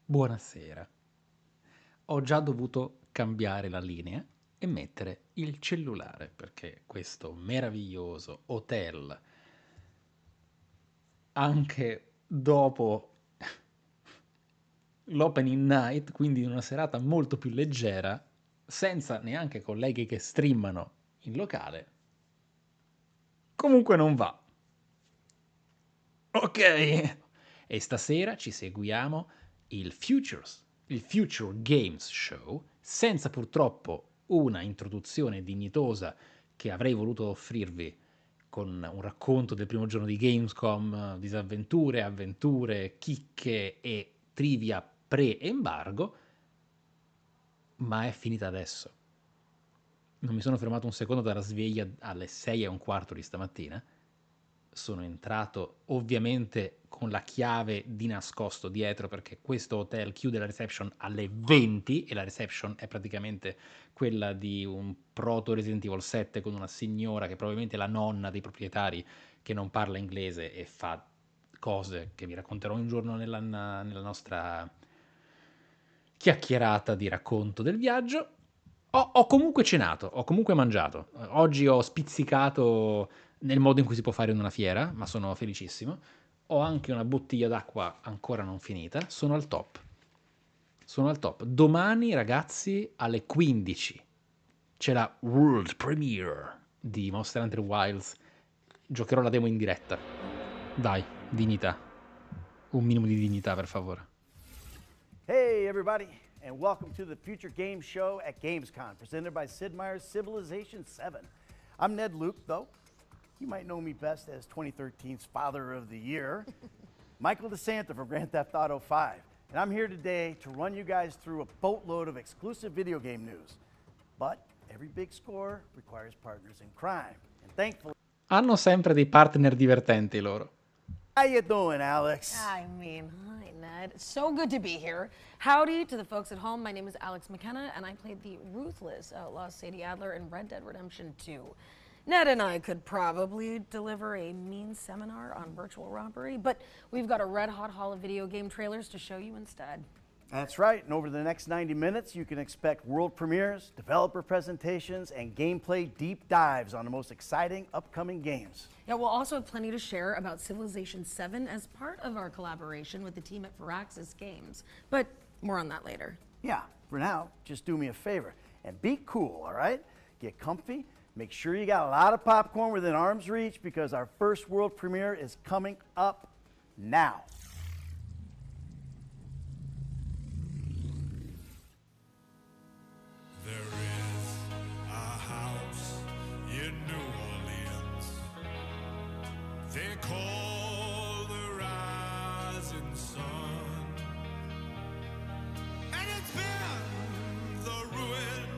Buonasera. Ho già dovuto cambiare la linea e mettere il cellulare perché questo meraviglioso hotel, anche dopo l'opening night, quindi in una serata molto più leggera, senza neanche colleghi che streamano in locale, comunque non va. Ok. E stasera ci seguiamo il Future Games Show, senza purtroppo una introduzione dignitosa che avrei voluto offrirvi con un racconto del primo giorno di Gamescom, disavventure, avventure, chicche e trivia pre-embargo, ma è finita adesso. Non mi sono fermato un secondo dalla sveglia alle 6:15 di stamattina. Sono entrato ovviamente con la chiave di nascosto dietro perché questo hotel chiude la reception alle 20 e la reception è praticamente quella di un proto Resident Evil 7 con una signora che probabilmente è la nonna dei proprietari che non parla inglese e fa cose che vi racconterò un giorno nella nostra chiacchierata di racconto del viaggio. Ho comunque cenato, ho comunque mangiato. Oggi ho spizzicato nel modo in cui si può fare in una fiera, ma sono felicissimo. Ho anche una bottiglia d'acqua ancora non finita. Sono al top. Sono al top. Domani, ragazzi, alle 15 c'è la World Premiere di Monster Hunter Wilds. Giocherò la demo in diretta. Dai, dignità. Un minimo di dignità, per favore. Hey, everybody, and welcome to the Future Games Show at Gamescom, presented by Sid Meier's Civilization 7. I'm Ned Luke, though. You might know me best as 2013's Father of the Year, Michael DeSanta from Grand Theft Auto 5. And I'm here today to run you guys through a boatload of exclusive video game news. But every big score requires partners in crime. And thankfully... Hanno sempre dei partner divertenti loro. How you doing, Alex? I mean, hi, Ned. It's so good to be here. Howdy to the folks at home. My name is Alex McKenna, and I played the ruthless outlaw Sadie Adler in Red Dead Redemption 2. Ned and I could probably deliver a mean seminar on virtual robbery, but we've got a red-hot haul of video game trailers to show you instead. That's right, and over the next 90 minutes, you can expect world premieres, developer presentations, and gameplay deep dives on the most exciting upcoming games. Yeah, we'll also have plenty to share about Civilization 7 as part of our collaboration with the team at Firaxis Games, but more on that later. Yeah, for now, just do me a favor, and be cool, all right? Get comfy, make sure you got a lot of popcorn within arm's reach, because our first world premiere is coming up now. They call the rising sun, and it's been the ruin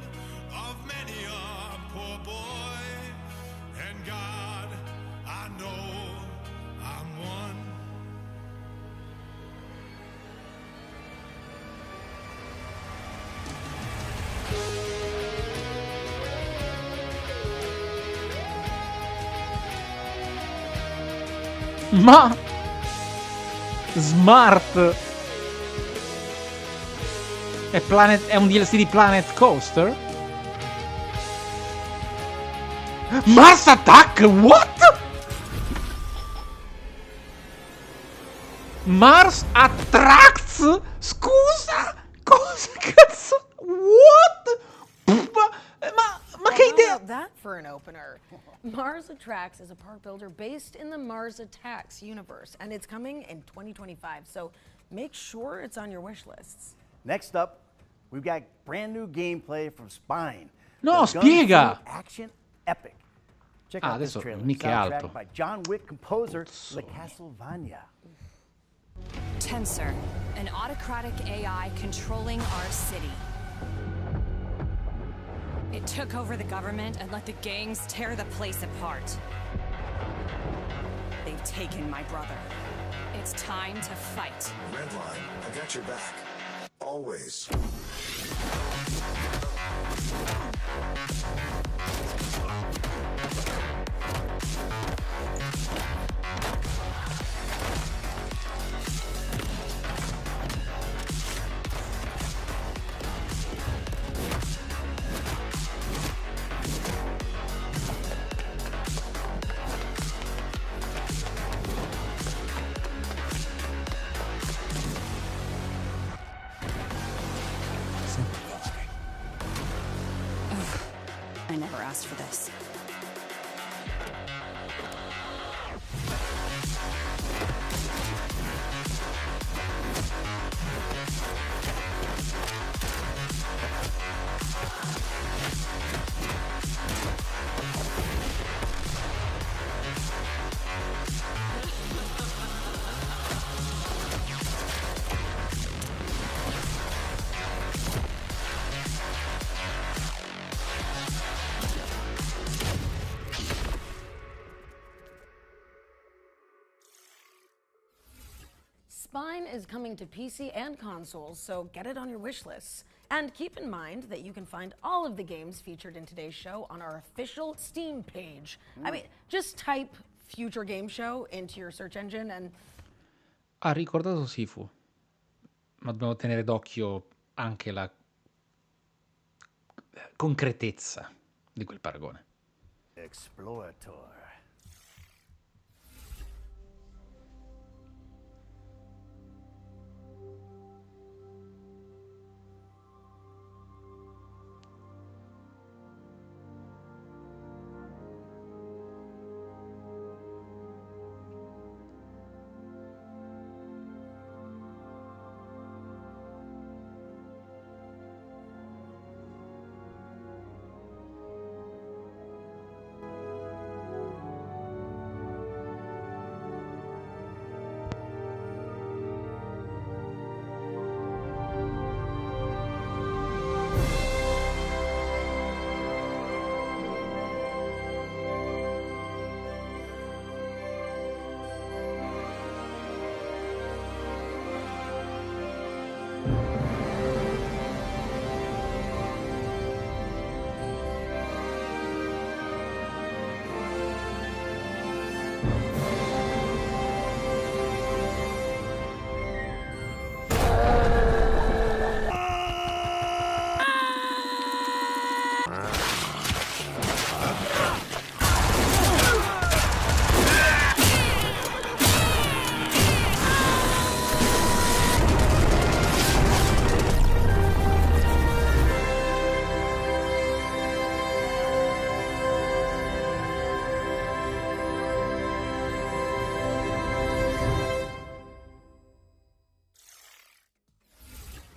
of many a poor boy, and God, I know I'm one. Ma Smart è un DLC di Planet Coaster? Mars Attack? What? Mars Attracts? Scusa? Cosa cazzo? What? Ma che idea? How about that for an opener? Mars Attracts is a park builder based in the Mars Attacks universe, and it's coming in 2025, so make sure it's on your wish lists. Next up, we've got brand new gameplay from Spine. No, the spiega! gun-fu action epic. Check out this adesso trailer. mica è alto. Soundtrack by John Wick composer Le Castlevania. Tensor, an autocratic AI controlling our city. It took over the government and let the gangs tear the place apart. They've taken my brother. It's time to fight. Redline, I got your back. Always. I never asked for this. Spine is coming to PC and consoles, so get it on your wish lists. And keep in mind that you can find all of the games featured in today's show on our official Steam page. I mean, just type Future Game Show into your search engine and... Ha ricordato Sifu, ma dobbiamo tenere d'occhio anche la concretezza di quel paragone. Explorator.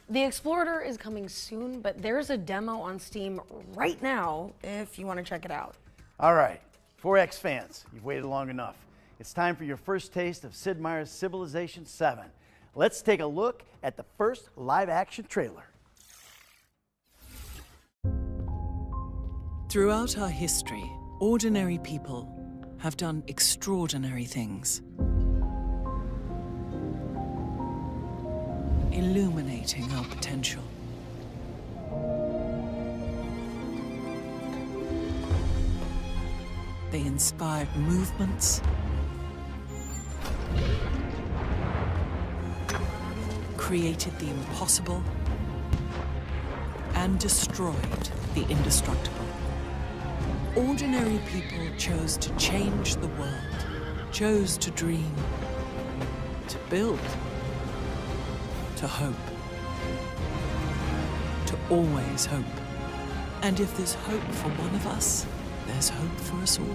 The Explorator is coming soon, but there's a demo on Steam right now if you want to check it out. All right, 4X fans, you've waited long enough. It's time for your first taste of Sid Meier's Civilization 7. Let's take a look at the first live-action trailer. Throughout our history, ordinary people have done extraordinary things, illuminating our potential. They inspired movements, created the impossible, and destroyed the indestructible. Ordinary people chose to change the world, chose to dream, to build, to hope, to always hope. And if there's hope for one of us, there's hope for us all.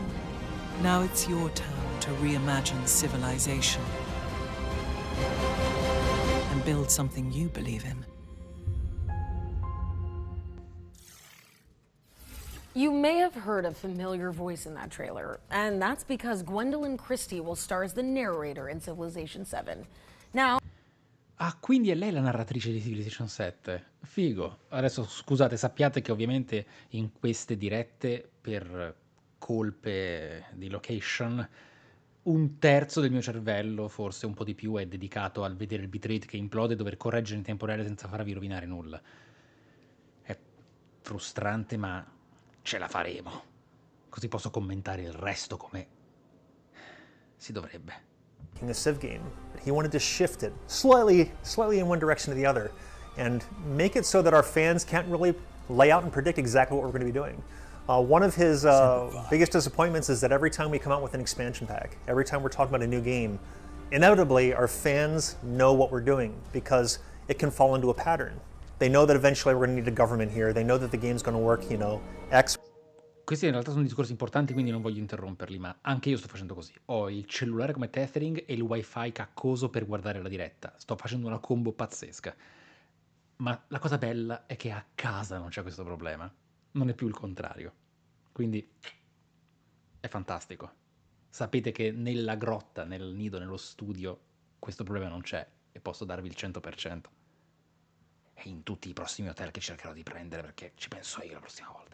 Now it's your turn to reimagine civilization and build something you believe in. You may have heard a familiar voice in that trailer, and that's because Gwendolyn Christie will star as the narrator in Civilization 7. Now... Ah, quindi è lei la narratrice di Civilization 7. Figo. Adesso scusate, sappiate che ovviamente in queste dirette, per colpe di location, un terzo del mio cervello, forse un po' di più, è dedicato al vedere il bitrate che implode e dover correggere in tempo reale senza farvi rovinare nulla. È frustrante, ma ce la faremo. Così posso commentare il resto come si dovrebbe. In a Civ game, he wanted to shift it slightly in one direction or the other and make it so that our fans can't really lay out and predict exactly what we're going to be doing. One of his biggest disappointments is that every time we come out with an expansion pack, every time we're talking about a new game, inevitably our fans know what we're doing because it can fall into a pattern. They know that eventually we're going to need a government here. They know that the game's going to work, you know, X. questi in realtà sono discorsi importanti, quindi non voglio interromperli, ma anche io sto facendo così. Ho il cellulare come tethering e il wifi caccoso per guardare la diretta. Sto facendo una combo pazzesca. Ma la cosa bella è che a casa non c'è questo problema. Non è più il contrario. Quindi è fantastico. Sapete che nella grotta, nel nido, nello studio, questo problema non c'è e posso darvi il 100%. E in tutti i prossimi hotel che cercherò di prendere, perché ci penso io la prossima volta.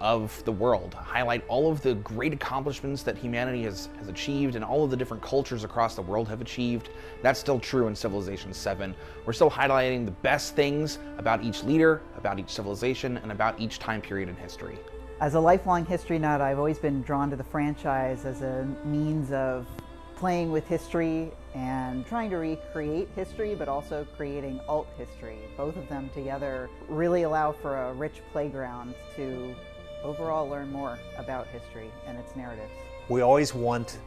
Of the world, highlight all of the great accomplishments that humanity has achieved and all of the different cultures across the world have achieved. That's still true in Civilization 7. We're still highlighting the best things about each leader, about each civilization, and about each time period in history. As a lifelong history nut, I've always been drawn to the franchise as a means of playing with history and trying to recreate history, but also creating alt history. Both of them together really allow for a rich playground to overall learn more about history and its narratives. We always want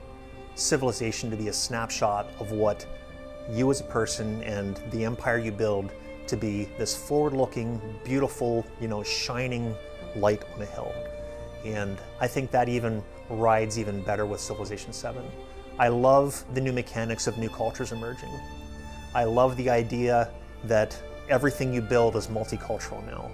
Civilization to be a snapshot of what you as a person and the empire you build to be this forward-looking, beautiful, shining light on a hill. And I think that even rides even better with Civilization 7. I love the new mechanics of new cultures emerging. I love the idea that everything you build is multicultural now.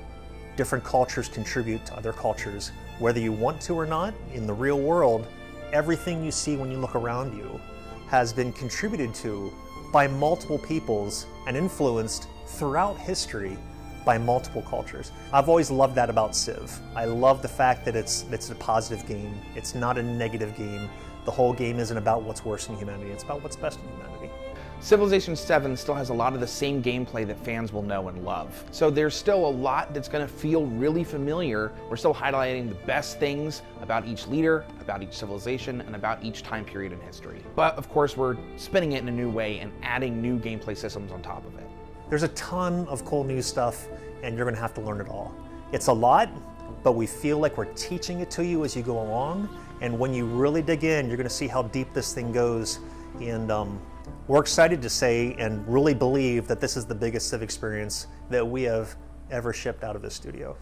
Different cultures contribute to other cultures, whether you want to or not. In the real world, everything you see when you look around you has been contributed to by multiple peoples and influenced throughout history by multiple cultures. I've always loved that about Civ. I love the fact that it's a positive game. It's not a negative game. The whole game isn't about what's worse in humanity, it's about what's best in humanity. Civilization 7 still has a lot of the same gameplay that fans will know and love. So there's still a lot that's going to feel really familiar. We're still highlighting the best things about each leader, about each civilization, and about each time period in history. But of course, we're spinning it in a new way and adding new gameplay systems on top of it. There's a ton of cool new stuff, and you're going to have to learn it all. It's a lot, but we feel like we're teaching it to you as you go along. And when you really dig in, you're going to see how deep this thing goes. And we're excited to say and really believe that this is the biggest Civ experience that we have ever shipped out of this studio.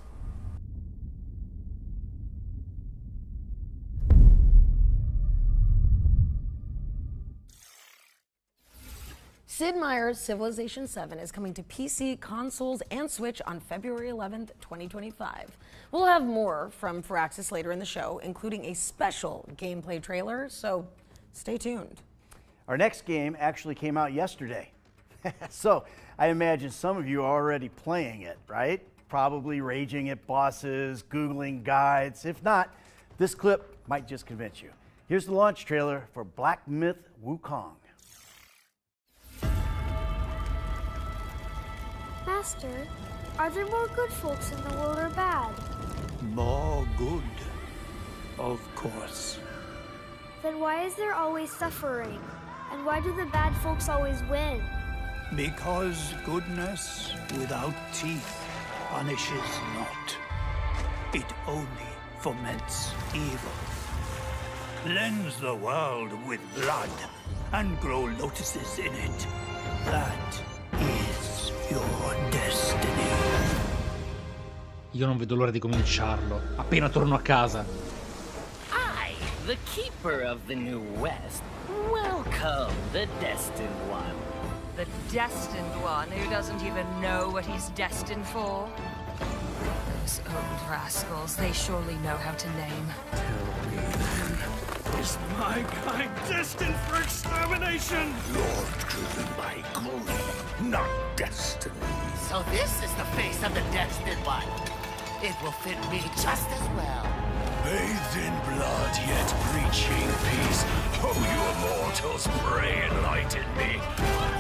Sid Meier's Civilization 7 is coming to PC, consoles, and Switch on February 11th, 2025. We'll have more from Firaxis later in the show, including a special gameplay trailer, so stay tuned. Our next game actually came out yesterday. So I imagine some of you are already playing it, right? Probably raging at bosses, Googling guides. If not, this clip might just convince you. Here's the launch trailer for Black Myth Wukong. Master, are there more good folks in the world or bad? More good, of course. Then why is there always suffering? And why do the bad folks always win? Because goodness without teeth punishes not. It only foments evil. Cleanse the world with blood and grow lotuses in it. That is your destiny. Io non vedo l'ora di cominciarlo, appena torno a casa. I, the keeper of the New West, welcome the Destined One. The Destined One who doesn't even know what he's destined for? Those old rascals, they surely know how to name. Tell me then, is my kind destined for extermination? You're driven by greed, not destiny. So this is the face of the Destined One. It will fit me just as well. Bathed in blood, yet preaching peace. Oh, you immortals, pray enlighten me.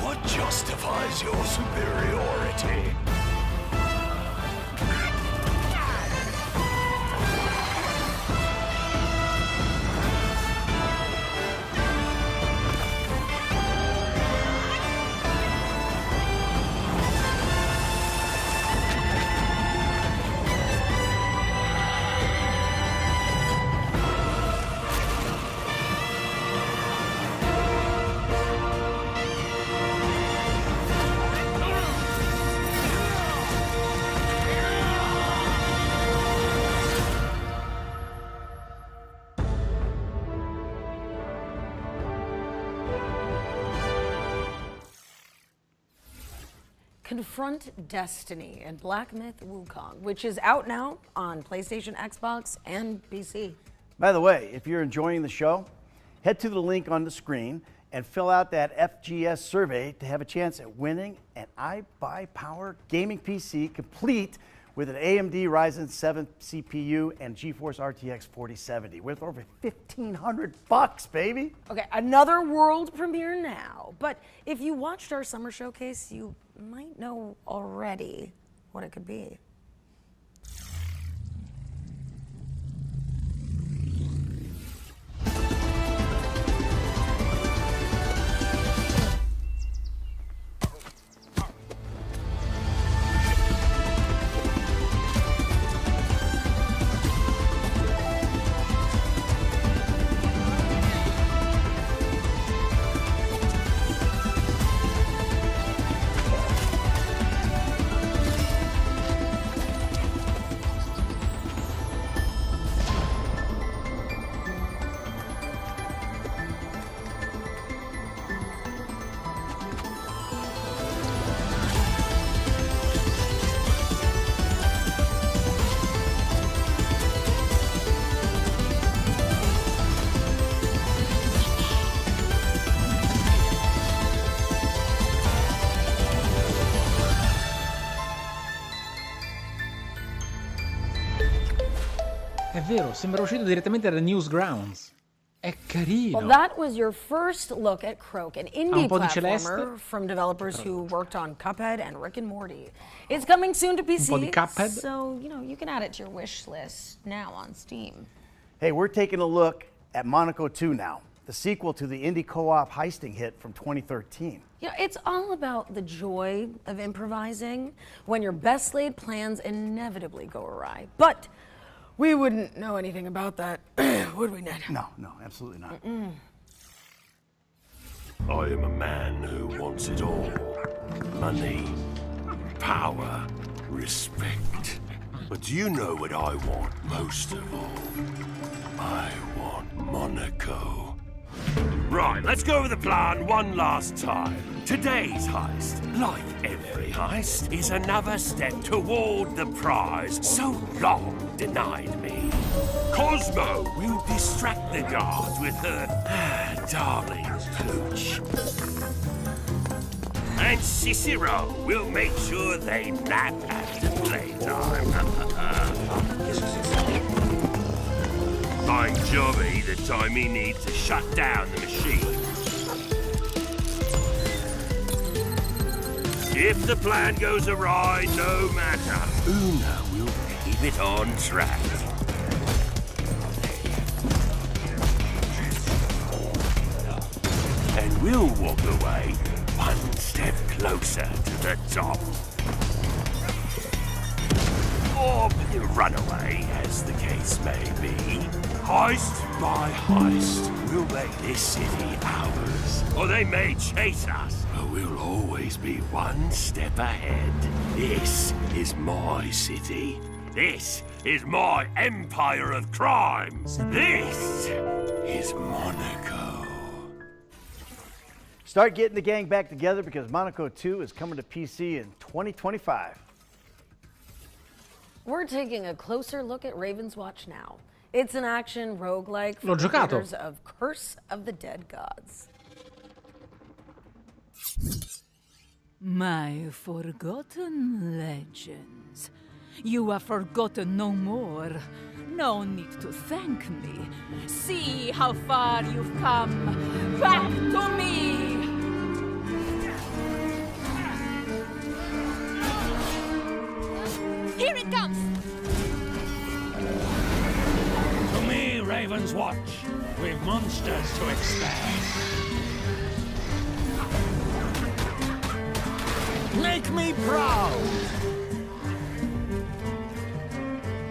What justifies your superiority? Confront Destiny and Black Myth Wukong, which is out now on PlayStation, Xbox, and PC. By the way, if you're enjoying the show, head to the link on the screen and fill out that FGS survey to have a chance at winning an iBuyPower gaming PC complete with an AMD Ryzen 7 CPU and GeForce RTX 4070 worth over $1,500, baby. Okay, another world premiere now. But if you watched our summer showcase, you might know already what it could be. È vero, sembra uscito direttamente da Newsgrounds. È carino. Well, that was your first look at Croak, an indie un po' di platformer celeste. from developers who worked on Cuphead and Rick and Morty. It's coming soon to PC, po' di Cuphead. so you can add it to your wish list now on Steam. Hey, we're taking a look at Monaco 2 now, the sequel to the indie co-op heisting hit from 2013. It's all about the joy of improvising when your best laid plans inevitably go awry. But we wouldn't know anything about that, would we, Ned? No, absolutely not. I am a man who wants it all. Money, power, respect. But do you know what I want most of all? I want Monaco. Right, let's go over the plan one last time. Today's heist, like every heist, is another step toward the prize so long denied me. Cosmo will distract the guards with her darling pooch. And Cicero will make sure they nap after playtime. Find Johnny the time he needs to shut down the machine. If the plan goes awry, no matter, Una will keep it on track. And we'll walk away one step closer to the top. Or run away, as the case may be. Heist by heist, we'll make this city ours. Or they may chase us, but we'll always be one step ahead. This is my city. This is my empire of crimes. This is Monaco. Start getting the gang back together because Monaco 2 is coming to PC in 2025. We're taking a closer look at Ravenswatch now. It's an action roguelike for L'ho the giocato. creators of Curse of the Dead Gods. My forgotten legends. You are forgotten no more. No need to thank me. See how far you've come. Back to me! Here it comes! To me, Ravenswatch, we've monsters to expand. Make me proud!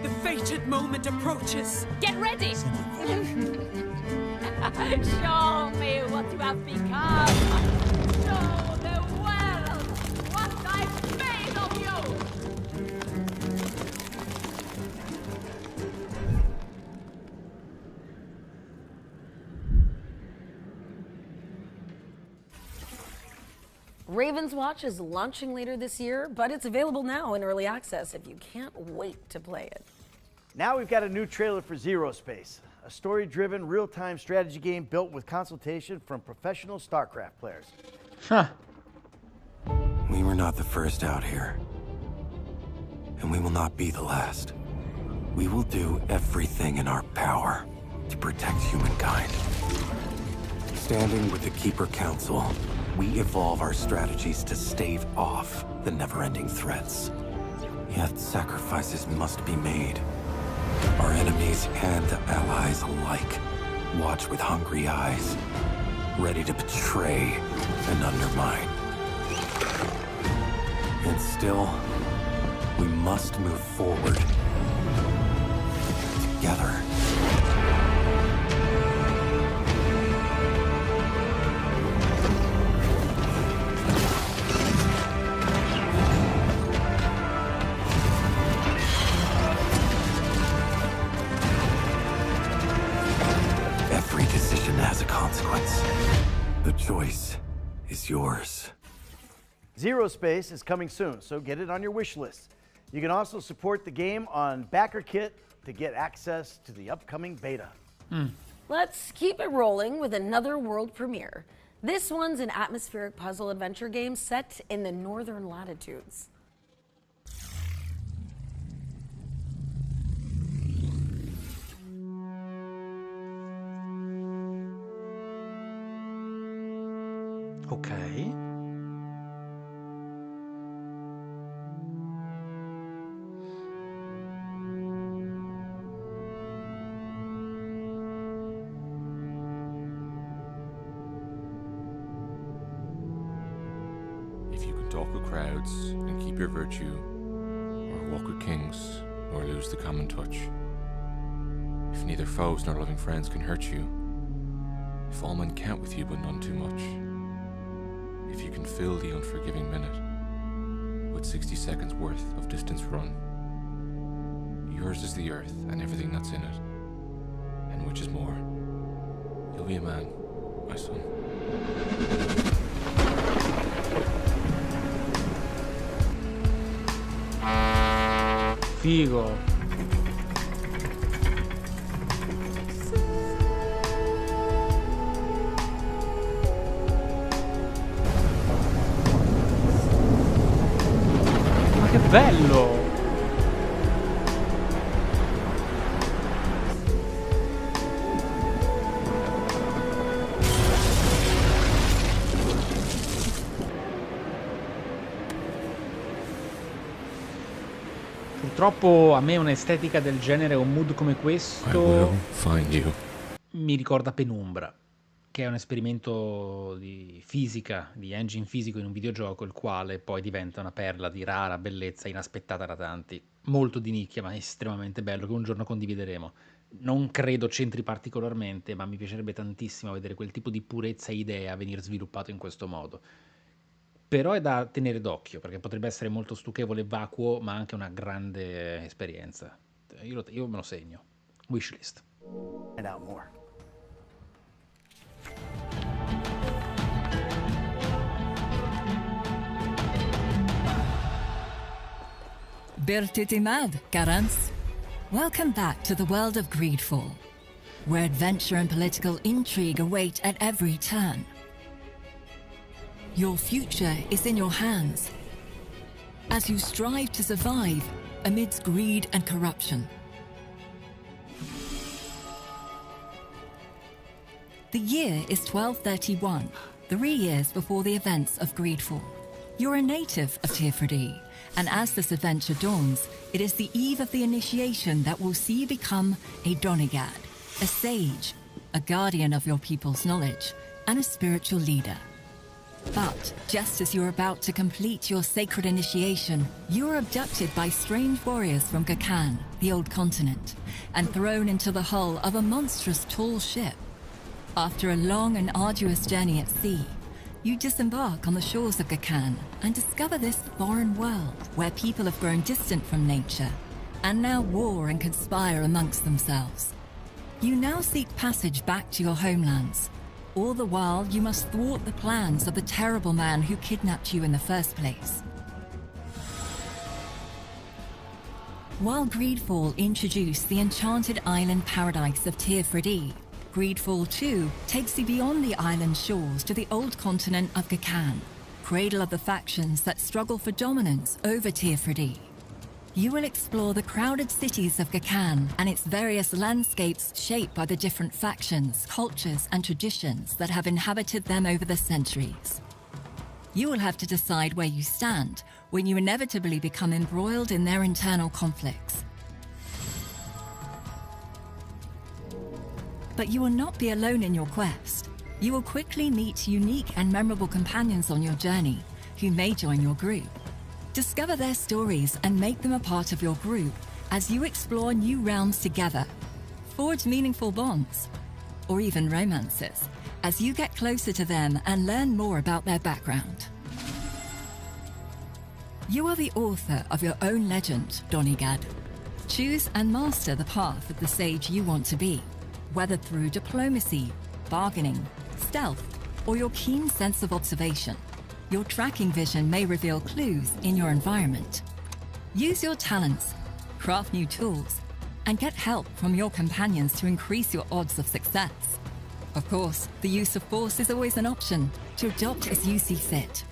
The fated moment approaches. Get ready! Show me what you have become. Show the world what I've made of you. Ravenswatch is launching later this year, but it's available now in early access if you can't wait to play it. Now we've got a new trailer for Zerospace, a story-driven, real-time strategy game built with consultation from professional StarCraft players. Huh. We were not the first out here, and we will not be the last. We will do everything in our power to protect humankind. Standing with the Keeper Council, we evolve our strategies to stave off the never-ending threats. Yet sacrifices must be made. Our enemies and allies alike watch with hungry eyes, ready to betray and undermine. And still, we must move forward together. Every decision has a consequence. The choice is yours. Zerospace is coming soon, so get it on your wish list. You can also support the game on BackerKit to get access to the upcoming beta. Let's keep it rolling with another world premiere. This one's an atmospheric puzzle adventure game set in the northern latitudes. Ok. If you can talk with crowds and keep your virtue, or walk with kings, or lose the common touch. If neither foes nor loving friends can hurt you, if all men count with you but none too much, if you can fill the unforgiving minute with 60 seconds worth of distance run, yours is the earth and everything that's in it, and which is more, you'll be a man, my son. Figo. Ma che bello! Purtroppo a me un'estetica del genere, un mood come questo mi ricorda Penumbra, che è un esperimento di fisica, di engine fisico in un videogioco, il quale poi diventa una perla di rara bellezza inaspettata da tanti, molto di nicchia ma estremamente bello, che un giorno condivideremo. Non credo c'entri particolarmente, ma mi piacerebbe tantissimo vedere quel tipo di purezza e idea venire sviluppato in questo modo. Però è da tenere d'occhio, perché potrebbe essere molto stucchevole e vacuo, ma anche una grande esperienza. Io me lo segno. Wishlist. And out more. Bertitimad, Karans. Welcome back to the world of GreedFall, where adventure and political intrigue await at every turn. Your future is in your hands as you strive to survive amidst greed and corruption. The year is 1231, 3 years before the events of GreedFall. You're a native of Tirfredi, and as this adventure dawns, it is the eve of the initiation that will see you become a Donegad, a sage, a guardian of your people's knowledge, and a spiritual leader. But just as you're about to complete your sacred initiation, you are abducted by strange warriors from Gakan, the old continent, and thrown into the hull of a monstrous tall ship. After a long and arduous journey at sea, you disembark on the shores of Gakan and discover this foreign world where people have grown distant from nature and now war and conspire amongst themselves. You now seek passage back to your homelands, All the while, you must thwart the plans of the terrible man who kidnapped you in the first place. While GreedFall introduced the enchanted island paradise of Tearfredi, GreedFall 2 takes you beyond the island shores to the old continent of Gacan, cradle of the factions that struggle for dominance over Tearfredi. You will explore the crowded cities of Gacan and its various landscapes shaped by the different factions, cultures, and traditions that have inhabited them over the centuries. You will have to decide where you stand when you inevitably become embroiled in their internal conflicts. But you will not be alone in your quest. You will quickly meet unique and memorable companions on your journey who may join your group. Discover their stories and make them a part of your group as you explore new realms together. Forge meaningful bonds, or even romances, as you get closer to them and learn more about their background. You are the author of your own legend, Donigad. Choose and master the path of the sage you want to be, whether through diplomacy, bargaining, stealth, or your keen sense of observation. Your tracking vision may reveal clues in your environment. Use your talents, craft new tools, and get help from your companions to increase your odds of success. Of course, the use of force is always an option, to adopt as you see fit.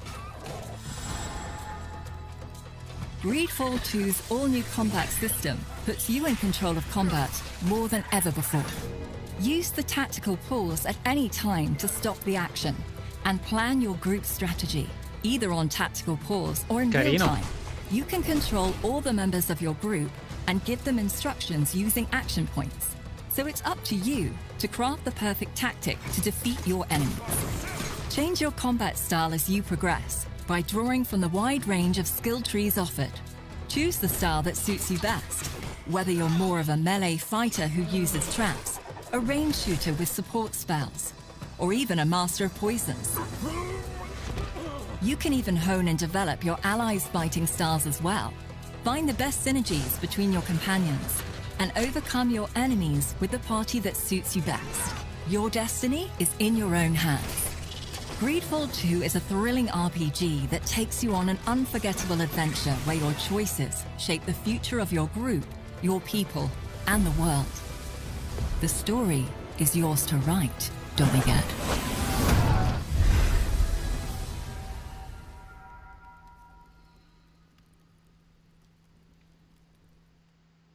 GreedFall 2's all-new combat system puts you in control of combat more than ever before. Use the tactical pause at any time to stop the action and plan your group strategy, either on tactical pause or in real time. You can control all the members of your group and give them instructions using action points. So it's up to you to craft the perfect tactic to defeat your enemies. Change your combat style as you progress by drawing from the wide range of skill trees offered. Choose the style that suits you best, whether you're more of a melee fighter who uses traps, a range shooter with support spells, or even a master of poisons. You can even hone and develop your allies' fighting styles as well. Find the best synergies between your companions and overcome your enemies with the party that suits you best. Your destiny is in your own hands. GreedFall 2 is a thrilling RPG that takes you on an unforgettable adventure where your choices shape the future of your group, your people, and the world. The story is yours to write, Donigad.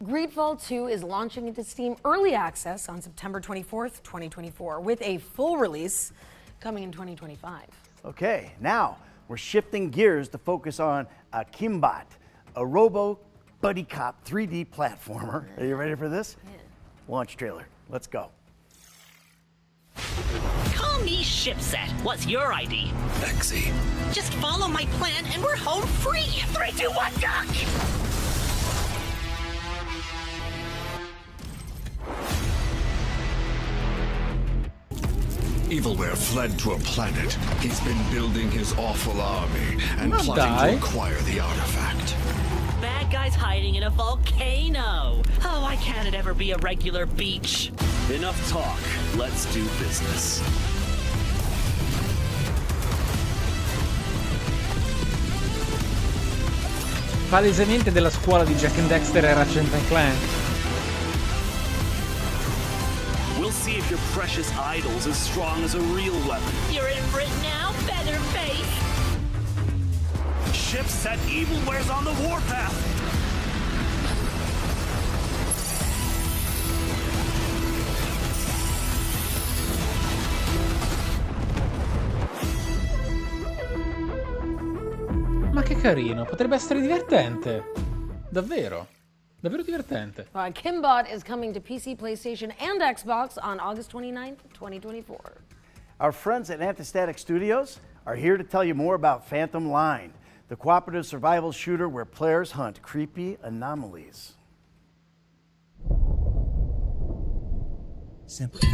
GreedFall 2 is launching into Steam Early Access on September 24th, 2024, with a full release coming in 2025. Okay, now we're shifting gears to focus on Kimbot, a robo buddy cop 3D platformer. Are you ready for this? Yeah. Launch trailer. Let's go. Call me Shipset. What's your ID? Lexi. Just follow my plan and we're home free. 3, 2, 1, duck! Evilware fled to a planet. He's been building his awful army and plotting to acquire the artifact. Bad guys hiding in a volcano. Oh, why can't it ever be a regular beach? Enough talk. Let's do business. Palesemente della scuola di Jack and Dexter e Ratchet & Clank. We'll see if your precious idol's as strong as a real weapon. You're in for it now, Featherface. Shipset Evilware's on the warpath. Ma che carino, potrebbe essere divertente. Davvero. Davvero divertente. Kimbot is coming to PC, PlayStation, and Xbox on August 29th, 2024. Our friends at Antistatic Studios are here to tell you more about Phantom Line, the cooperative survival shooter where players hunt creepy anomalies. Simplify.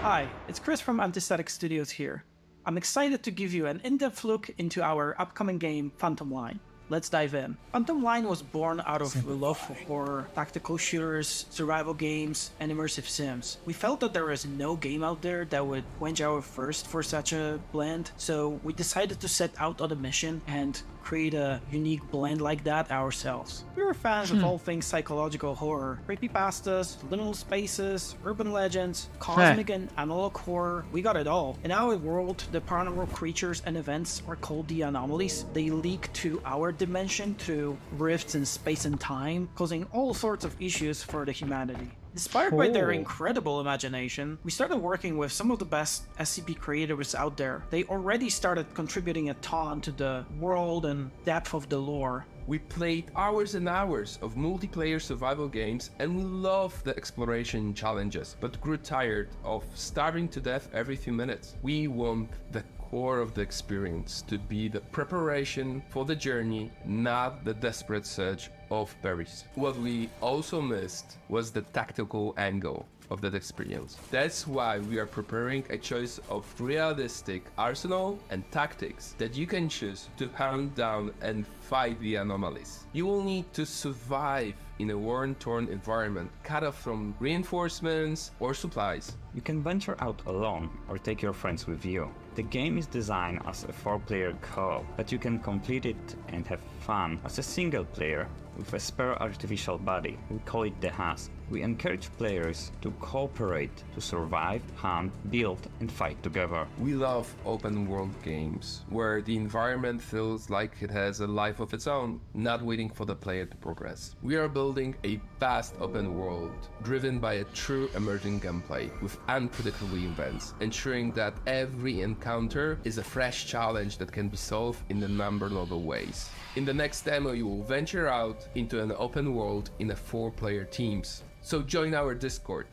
Hi, it's Chris from Antistatic Studios here. I'm excited to give you an in-depth look into our upcoming game, Phantom Line. let's dive in. Phantom Line was born out of a love for horror, tactical shooters, survival games, and immersive sims. We felt that there was no game out there that would quench our thirst for such a blend, so we decided to set out on a mission and create a unique blend like that ourselves. We were fans of all things psychological horror, creepypastas, liminal spaces, urban legends, cosmic and analog horror, we got it all. In our world, the paranormal creatures and events are called the anomalies. They leak to our dimension through rifts in space and time, causing all sorts of issues for the humanity. Inspired by their incredible imagination, we started working with some of the best SCP creators out there. They already started contributing a ton to the world and depth of the lore. We played hours and hours of multiplayer survival games and we loved the exploration challenges, but grew tired of starving to death every few minutes. We want the core of the experience to be the preparation for the journey, not the desperate search of berries. What we also missed was the tactical angle of that experience. That's why we are preparing a choice of realistic arsenal and tactics that you can choose to hunt down and fight the anomalies. You will need to survive in a war-torn environment, cut off from reinforcements or supplies. You can venture out alone or take your friends with you. The game is designed as a 4-player co-op, but you can complete it and have fun as a single player with a spare artificial body. We call it the Husk. We encourage players to cooperate to survive, hunt, build, and fight together. We love open world games, where the environment feels like it has a life of its own, not waiting for the player to progress. We are building a vast open world, driven by a true emerging gameplay, with unpredictable events, ensuring that every encounter is a fresh challenge that can be solved in a number of other ways. In the next demo, you will venture out into an open world in a 4-player teams. So join our Discord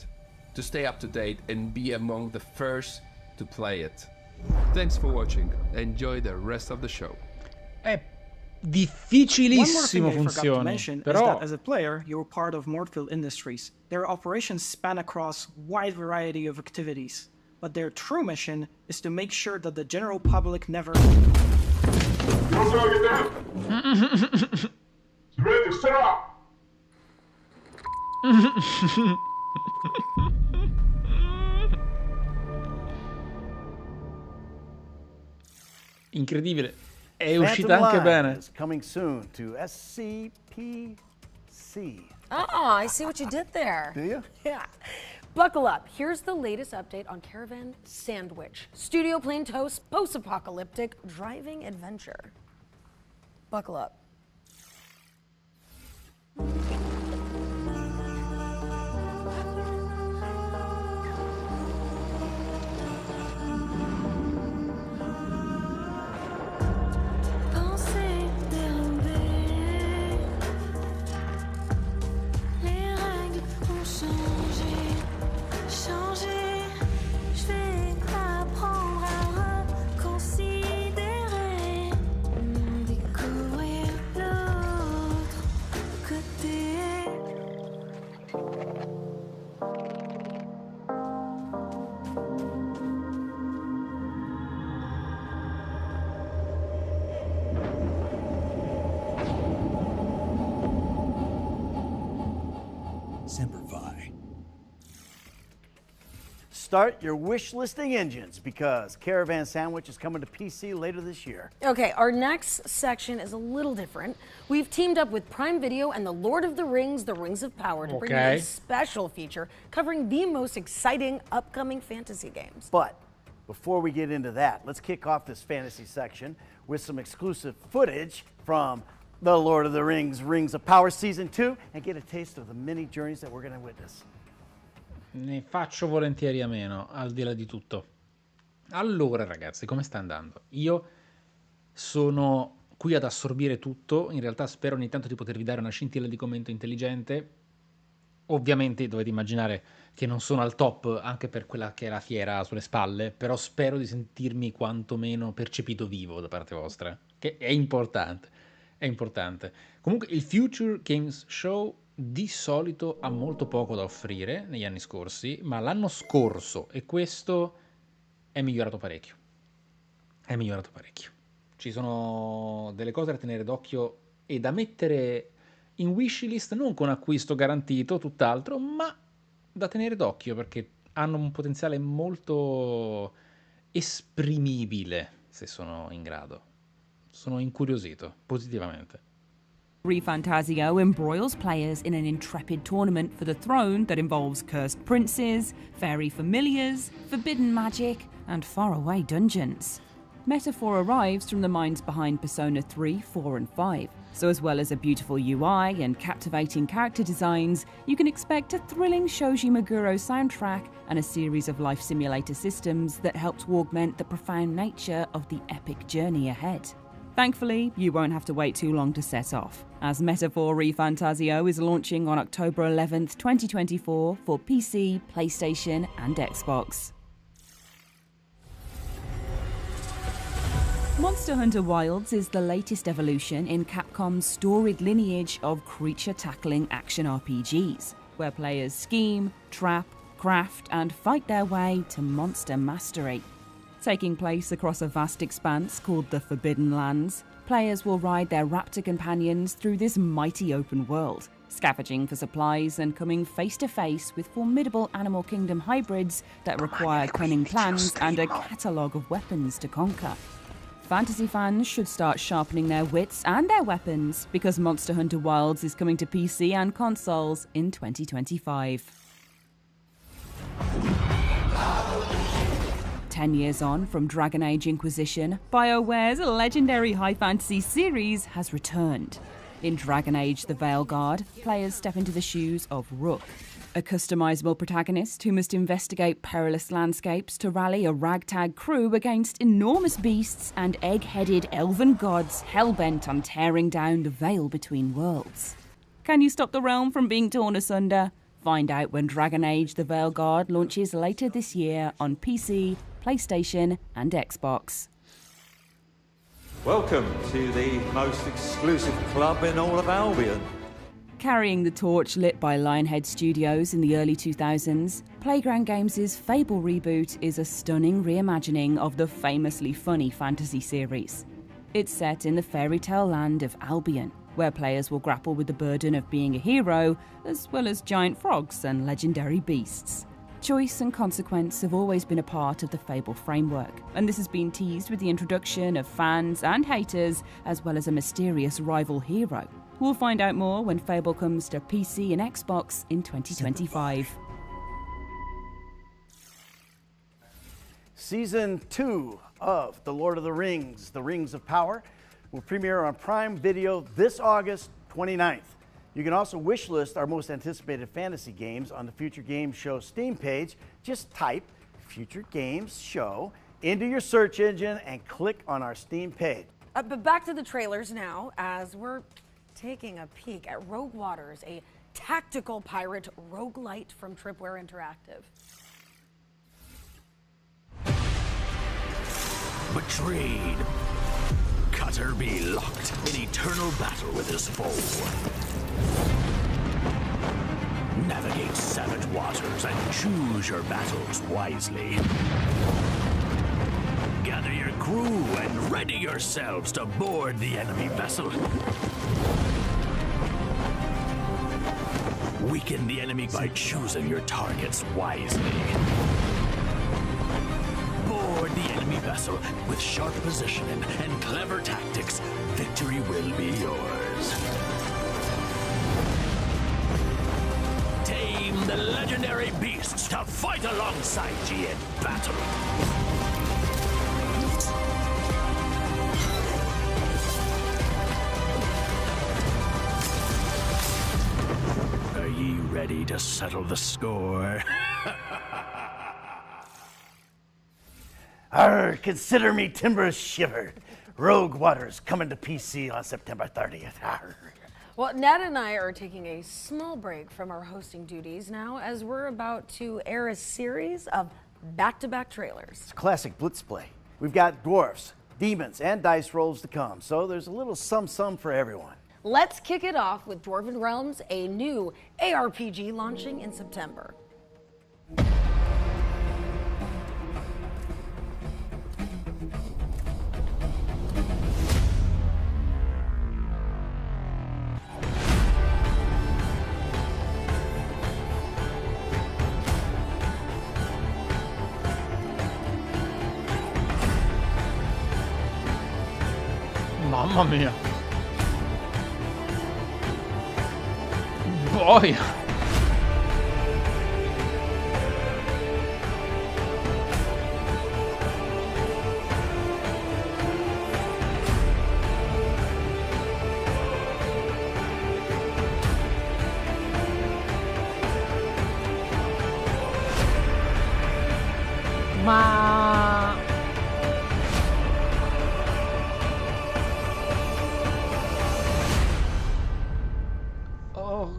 to stay up to date and be among the first to play it. Thanks for watching. Enjoy the rest of the show. È difficilissimo One more thing I forgot to funzioni, mention is però that as a player, you're part of Mortfield Industries. Their operations span across a wide variety of activities, but their true mission is to make sure that the general public never... incredibile, è uscita anche bene. Is coming soon to SCPC. Oh, I see what you did there. Do you? Yeah. Buckle up. Here's the latest update on Caravan Sandwich. Studio Plain Toast, post-apocalyptic driving adventure. Buckle up. Simplify. Start your wish listing engines because Caravan Sandwich is coming to PC later this year. Okay, our next section is a little different. We've teamed up with Prime Video and the Lord of the Rings, The Rings of Power, to bring you a special feature covering the most exciting upcoming fantasy games. But before we get into that, let's kick off this fantasy section with some exclusive footage from The Lord of the Rings, Rings of Power Season 2 and get a taste of the many journeys that we're going to witness. Ne faccio volentieri a meno, al di là di tutto. Allora ragazzi, come sta andando? Io sono qui ad assorbire tutto, in realtà spero ogni tanto di potervi dare una scintilla di commento intelligente. Ovviamente dovete immaginare che non sono al top anche per quella che è la fiera sulle spalle, però spero di sentirmi quantomeno percepito vivo da parte vostra, che è importante, è importante. Comunque il Future Games Show di solito ha molto poco da offrire negli anni scorsi, ma l'anno scorso e questo è migliorato parecchio. È migliorato parecchio. Ci sono delle cose da tenere d'occhio e da mettere in wishlist non con acquisto garantito, tutt'altro, ma da tenere d'occhio perché hanno un potenziale molto esprimibile se sono in grado. Sono incuriosito positivamente. ReFantazio embroils players in an intrepid tournament for the throne that involves cursed princes, fairy familiars, forbidden magic, and faraway dungeons. Metaphor arrives from the minds behind Persona 3, 4 and 5, so as well as a beautiful UI and captivating character designs, you can expect a thrilling Shoji Meguro soundtrack and a series of life simulator systems that help to augment the profound nature of the epic journey ahead. Thankfully, you won't have to wait too long to set off, as Metaphor ReFantazio is launching on October 11th, 2024 for PC, PlayStation and Xbox. Monster Hunter Wilds is the latest evolution in Capcom's storied lineage of creature-tackling action RPGs, where players scheme, trap, craft, and fight their way to monster mastery. Taking place across a vast expanse called the Forbidden Lands, players will ride their raptor companions through this mighty open world, scavenging for supplies and coming face-to-face with formidable Animal Kingdom hybrids that require cunning plans and a catalogue of weapons to conquer. Fantasy fans should start sharpening their wits and their weapons because Monster Hunter Wilds is coming to PC and consoles in 2025. 10 years on from Dragon Age Inquisition, BioWare's legendary high fantasy series has returned. In Dragon Age The Veilguard, players step into the shoes of Rook, a customizable protagonist who must investigate perilous landscapes to rally a ragtag crew against enormous beasts and egg-headed elven gods hell-bent on tearing down the veil between worlds. Can you stop the realm from being torn asunder? Find out when Dragon Age The Veilguard launches later this year on PC, PlayStation and Xbox. Welcome to the most exclusive club in all of Albion. Carrying the torch lit by Lionhead Studios in the early 2000s, Playground Games' Fable reboot is a stunning reimagining of the famously funny fantasy series. It's set in the fairy tale land of Albion, where players will grapple with the burden of being a hero, as well as giant frogs and legendary beasts. Choice and consequence have always been a part of the Fable framework, and this has been teased with the introduction of fans and haters, as well as a mysterious rival hero. We'll find out more when Fable comes to PC and Xbox in 2025. Season 2 of The Lord of the Rings, The Rings of Power, will premiere on Prime Video this August 29th. You can also wishlist our most anticipated fantasy games on the Future Games Show Steam page. Just type Future Games Show into your search engine and click on our Steam page. But back to the trailers now, as we're taking a peek at Rogue Waters, a tactical pirate roguelite from Tripwire Interactive. Betrayed. Cutter be locked in eternal battle with his foe. Navigate savage waters and choose your battles wisely. Gather your crew and ready yourselves to board the enemy vessel. Weaken the enemy by choosing your targets wisely. Board the enemy vessel with sharp positioning and clever tactics. Victory will be yours. Tame the legendary beasts to fight alongside ye in battle. Are ye ready to settle the score? Arr, consider me timber shivered. Rogue Waters coming to PC on September 30th. Arr. Well, Ned and I are taking a small break from our hosting duties now, as we're about to air a series of back-to-back trailers. It's a classic blitz play. We've got dwarfs, demons, and dice rolls to come, so there's a little sum for everyone. Let's kick it off with Dwarven Realms, a new ARPG launching in September. Mamma mia. Boia. Ma... Oh...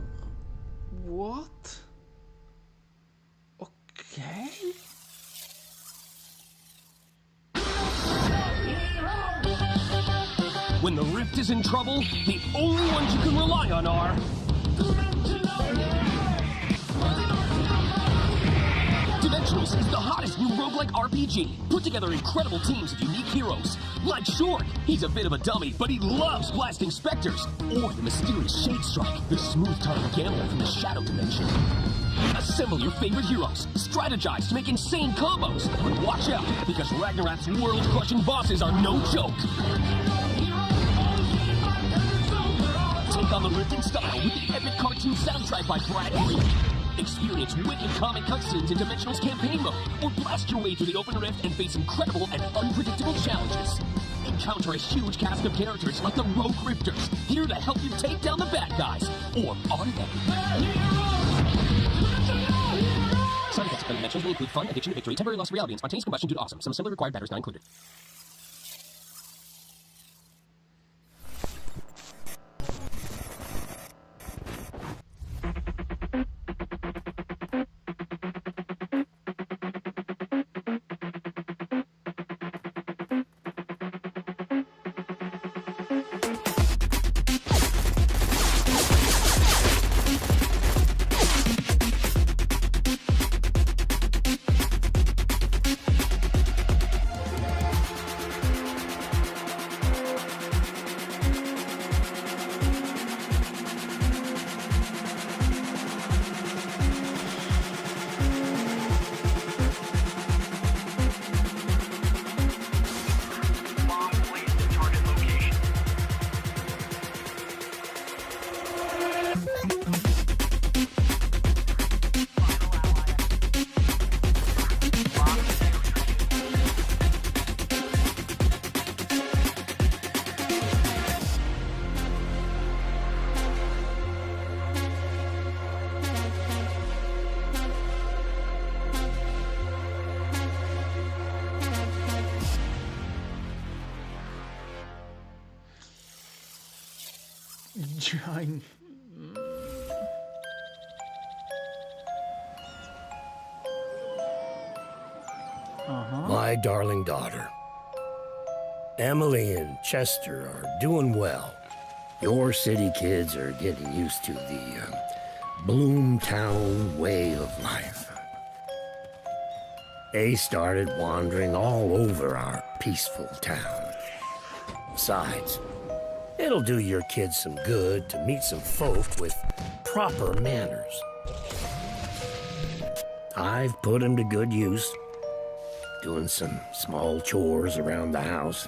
What? Okay. When the Rift is in trouble, the only ones you can rely on are... Dimensionals is the hottest new roguelike RPG. Put together incredible teams of unique heroes. Like Short, he's a bit of a dummy, but he loves blasting specters. Or the mysterious Shade Strike, the smooth-tongued gambler from the Shadow Dimension. Assemble your favorite heroes. Strategize to make insane combos. But watch out, because Ragnarok's world-crushing bosses are no joke. Take on the Rift in style with the epic cartoon soundtrack by Brad Green. Experience wicked comic cutscenes in Dimensional's campaign mode, or blast your way through the open rift and face incredible and unpredictable challenges. Encounter a huge cast of characters like the Rogue Rifters, here to help you take down the bad guys. Or are they? Side effects of Dimensionals will include fun, addiction to victory, temporary loss of reality, and spontaneous combustion due to awesome. Some assembly required batteries not included. My darling daughter. Emily and Chester are doing well. Your city kids are getting used to the Bloomtown way of life. They started wandering all over our peaceful town. Besides, it'll do your kids some good to meet some folk with proper manners. I've put them to good use, doing some small chores around the house.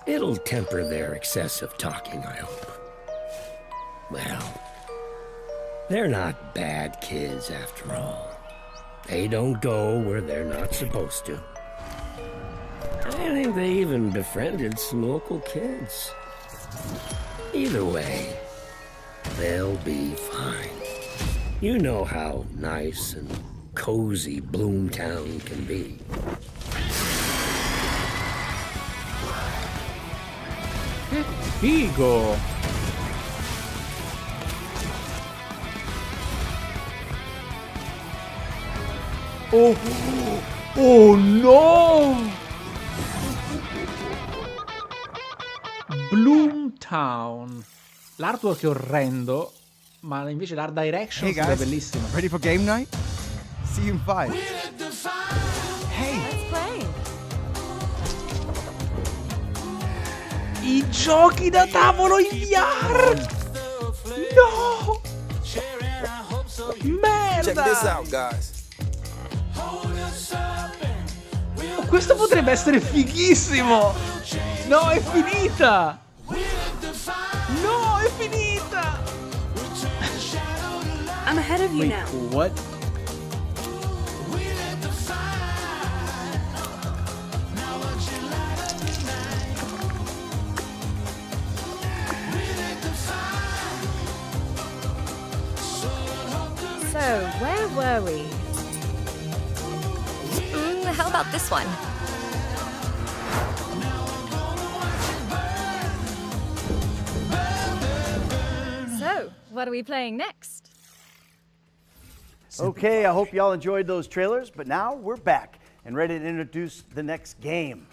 It'll temper their excessive talking, I hope. Well, they're not bad kids after all. They don't go where they're not supposed to. I think they even befriended some local kids. Either way, they'll be fine. You know how nice and cozy Bloomtown can be. Figo! Oh no! Bloomtown. L'artwork è orrendo, ma invece l'art direction è bellissimo. Ready for game night? See you in 5. Hey! Let's play! I giochi da tavolo in VR! No! Merda! Check this out, guys. Questo potrebbe essere fighissimo! No, è finita! I'm ahead of you Wait, now. what? So, where were we? How about this one? So, what are we playing next? Okay, I hope y'all enjoyed those trailers, but now we're back and ready to introduce the next game,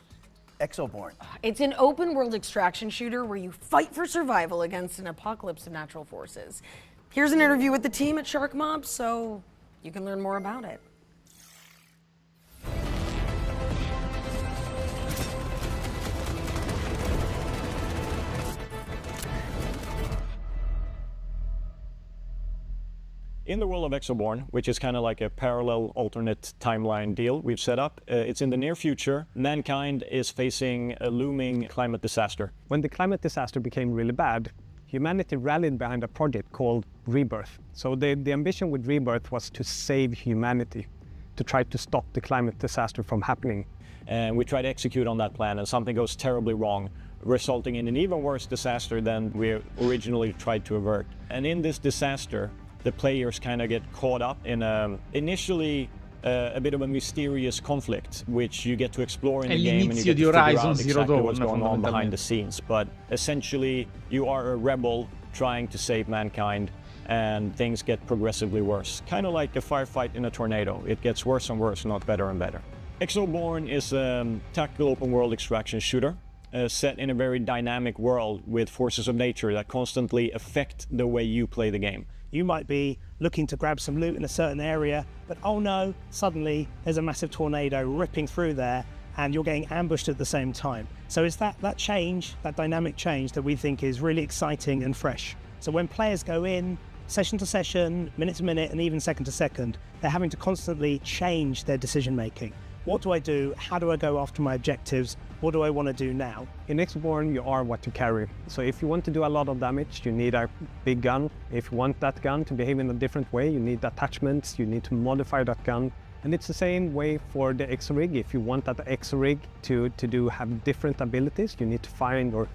Exoborn. It's an open world extraction shooter where you fight for survival against an apocalypse of natural forces. Here's an interview with the team at Shark Mob so you can learn more about it. In the world of Exoborn, which is kind of like a parallel alternate timeline deal we've set up, it's in the near future. Mankind is facing a looming climate disaster. When the climate disaster became really bad, humanity rallied behind a project called Rebirth. So the ambition with Rebirth was to save humanity, to try to stop the climate disaster from happening. And we try to execute on that plan, and something goes terribly wrong, resulting in an even worse disaster than we originally tried to avert. And in this disaster, the players kind of get caught up in initially a bit of a mysterious conflict, which you get to explore in the game, and you get to figure out exactly what's going on behind the scenes. But essentially, you are a rebel trying to save mankind, and things get progressively worse. Kind of like a firefight in a tornado. It gets worse and worse, not better and better. Exoborn is a tactical open world extraction shooter. Set in a very dynamic world with forces of nature that constantly affect the way you play the game. You might be looking to grab some loot in a certain area, but oh no, suddenly there's a massive tornado ripping through there and you're getting ambushed at the same time. So it's that change, that dynamic change that we think is really exciting and fresh. So when players go in, session to session, minute to minute, and even second to second, they're having to constantly change their decision making. What do I do? How do I go after my objectives? What do I want to do now? In Exoborn, you are what you carry. So if you want to do a lot of damage, you need a big gun. If you want that gun to behave in a different way, you need attachments, you need to modify that gun. And it's the same way for the Exorig. If you want that Exorig to have different abilities, you need to find or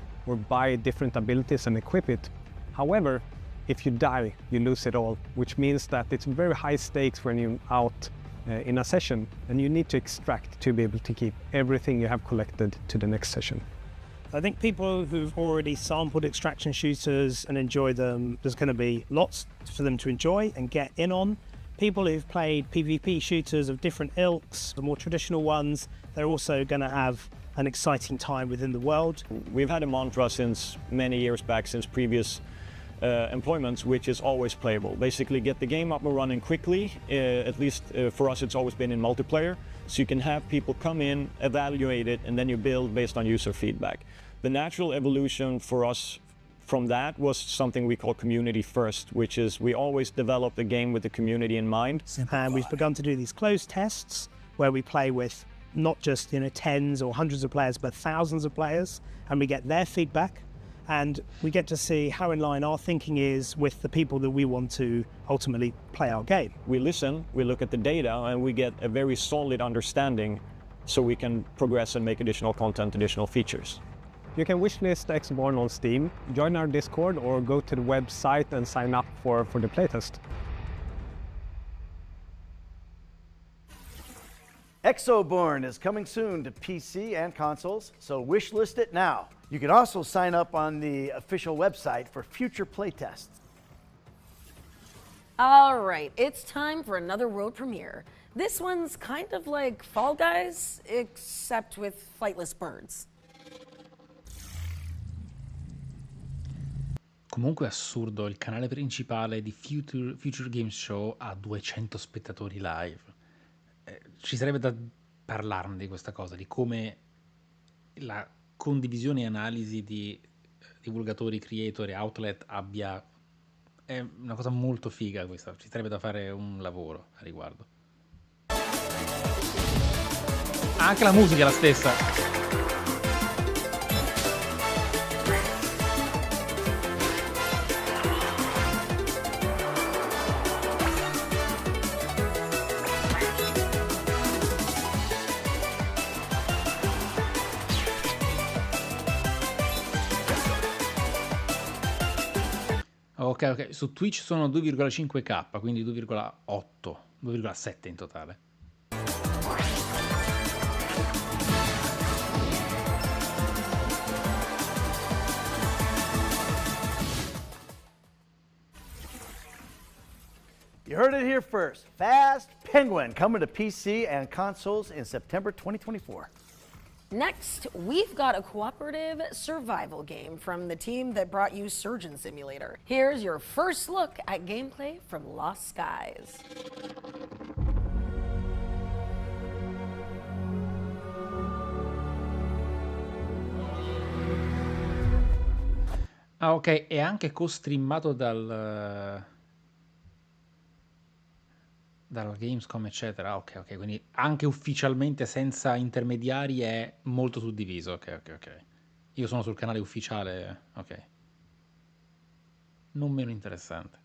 buy different abilities and equip it. However, if you die, you lose it all, which means that it's very high stakes when you're out in a session, and you need to extract to be able to keep everything you have collected to the next session. I think people who've already sampled extraction shooters and enjoy them, there's going to be lots for them to enjoy and get in on. People who've played PvP shooters of different ilks, the more traditional ones, they're also going to have an exciting time within the world. We've had a mantra since many years back, since previous employments, which is always playable. Basically get the game up and running quickly, at least for us it's always been in multiplayer, so you can have people come in, evaluate it, and then you build based on user feedback. The natural evolution for us from that was something we call community first, which is we always develop the game with the community in mind. And we've begun to do these closed tests where we play with not just tens or hundreds of players, but thousands of players, and we get their feedback. And we get to see how in line our thinking is with the people that we want to ultimately play our game. We listen, we look at the data, and we get a very solid understanding so we can progress and make additional content, additional features. You can wishlist Exoborn on Steam, join our Discord, or go to the website and sign up for the playtest. Exoborn is coming soon to PC and consoles, so wishlist it now. You can also sign up on the official website for future playtests. All right, it's time for another world premiere. This one's kind of like Fall Guys, except with flightless birds. Comunque è assurdo, il canale principale di Future Games Show ha 200 spettatori live. Ci sarebbe da parlarne di questa cosa, di come la condivisione e analisi di divulgatori, creator e outlet abbia... È una cosa molto figa questa, ci sarebbe da fare un lavoro a riguardo. Anche la musica è la stessa. Ok, su Twitch sono 2,5K, quindi 2,8, 2,7 in totale. You heard it here first. Fast Penguin coming to PC and consoles in September 2024. Next, we've got a cooperative survival game from the team that brought you Surgeon Simulator. Here's your first look at gameplay from Lost Skies. Ah, ok, è anche co-streamato dal Gamescom, eccetera. Ok, quindi anche ufficialmente senza intermediari è molto suddiviso. Ok. Io sono sul canale ufficiale, ok. Non meno interessante.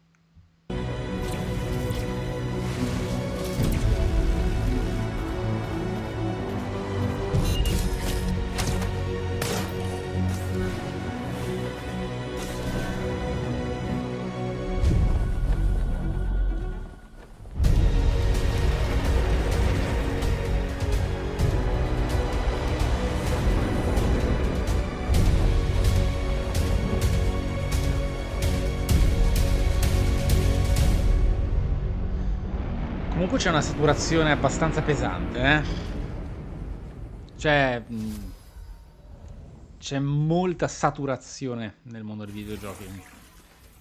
Comunque c'è una saturazione abbastanza pesante, eh? C'è molta saturazione nel mondo dei videogiochi.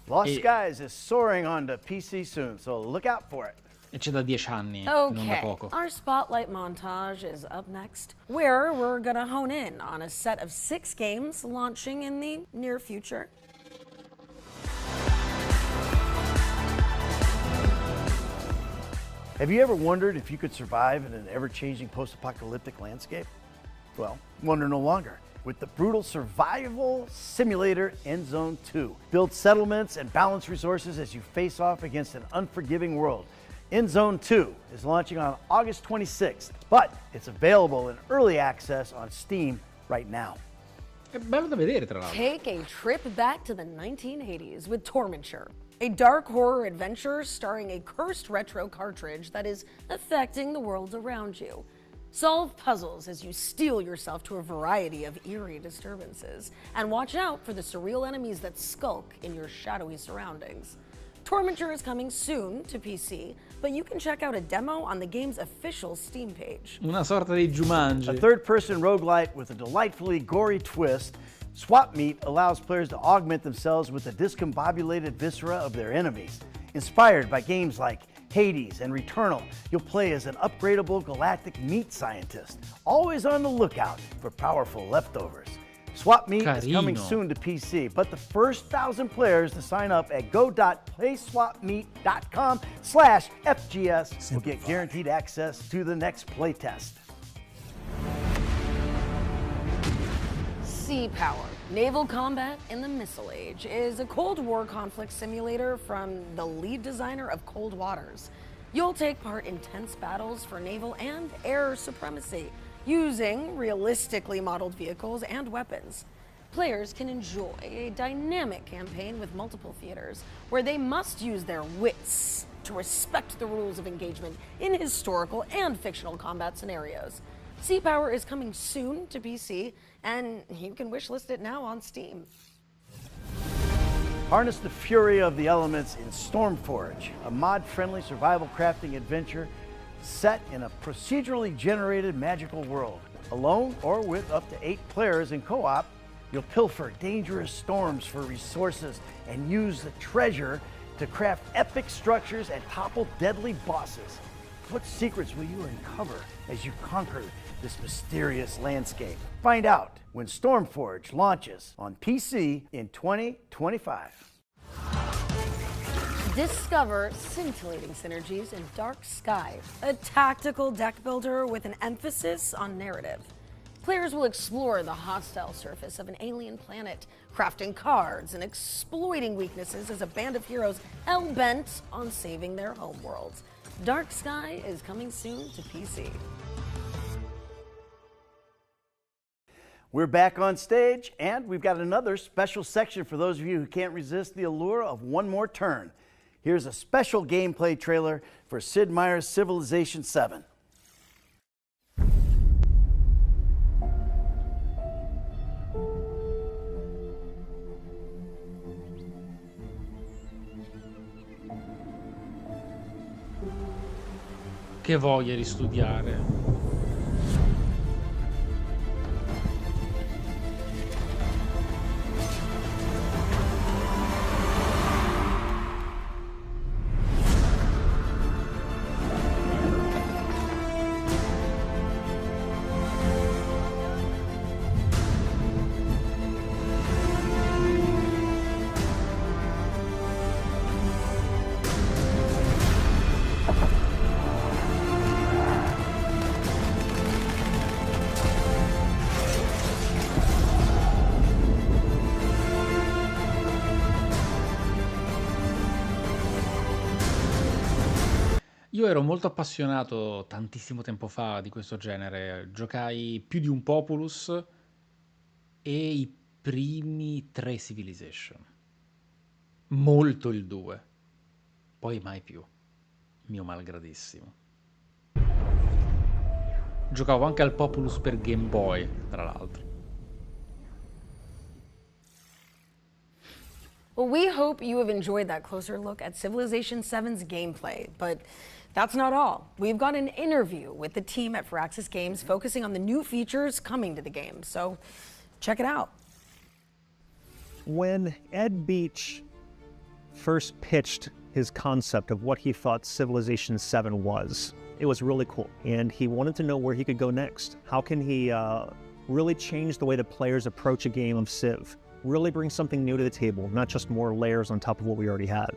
Lost Skies is soaring onto PC soon, so look out for it. E c'è da 10 anni, non da Okay, poco. our spotlight montage is up next, where we're gonna hone in on a set of 6 games launching in the near future. Have you ever wondered if you could survive in an ever-changing post-apocalyptic landscape? Well, wonder no longer. With the brutal survival simulator Endzone 2. Build settlements and balance resources as you face off against an unforgiving world. Endzone 2 is launching on August 26th, but it's available in early access on Steam right now. È bello da vedere, tra l'altro. Take a trip back to the 1980s with Tormenture, a dark horror adventure starring a cursed retro cartridge that is affecting the world around you. Solve puzzles as you steel yourself to a variety of eerie disturbances, and watch out for the surreal enemies that skulk in your shadowy surroundings. Tormenture is coming soon to PC, but you can check out a demo on the game's official Steam page. Una sorta di Jumanji. A third-person roguelite with a delightfully gory twist, Swap Meet allows players to augment themselves with the discombobulated viscera of their enemies. Inspired by games like Hades and Returnal, you'll play as an upgradable galactic meat scientist, always on the lookout for powerful leftovers. Swap Meet is coming soon to PC, but the first 1,000 players to sign up at go.playswapmeet.com/FGS will get guaranteed access to the next playtest. Sea Power, Naval Combat in the Missile Age, is a Cold War conflict simulator from the lead designer of Cold Waters. You'll take part in tense battles for naval and air supremacy, using realistically modeled vehicles and weapons. Players can enjoy a dynamic campaign with multiple theaters, where they must use their wits to respect the rules of engagement in historical and fictional combat scenarios. Sea Power is coming soon to PC, and you can wishlist it now on Steam. Harness the fury of the elements in Stormforge, a mod-friendly survival crafting adventure set in a procedurally generated magical world. Alone or with up to 8 players in co-op, you'll pilfer dangerous storms for resources and use the treasure to craft epic structures and topple deadly bosses. What secrets will you uncover as you conquer this mysterious landscape? Find out when Stormforge launches on PC in 2025. Discover scintillating synergies in Dark Sky, a tactical deck builder with an emphasis on narrative. Players will explore the hostile surface of an alien planet, crafting cards and exploiting weaknesses as a band of heroes hell-bent on saving their homeworlds. Dark Sky is coming soon to PC. We're back on stage, and we've got another special section for those of you who can't resist the allure of one more turn. Here's a special gameplay trailer for Sid Meier's Civilization 7. Che voglia di studiare. Io ero molto appassionato tantissimo tempo fa di questo genere, giocai più di un Populous e i primi 3 Civilization, molto il 2, poi mai più, mio malgradissimo. Giocavo anche al Populous per Game Boy, tra l'altro. Well, we hope you have enjoyed that closer look at Civilization 7's gameplay, but that's not all. We've got an interview with the team at Firaxis Games focusing on the new features coming to the game, so check it out. When Ed Beach first pitched his concept of what he thought Civilization 7 was, it was really cool, and he wanted to know where he could go next. How can he really change the way that players approach a game of Civ? Really bring something new to the table, not just more layers on top of what we already had.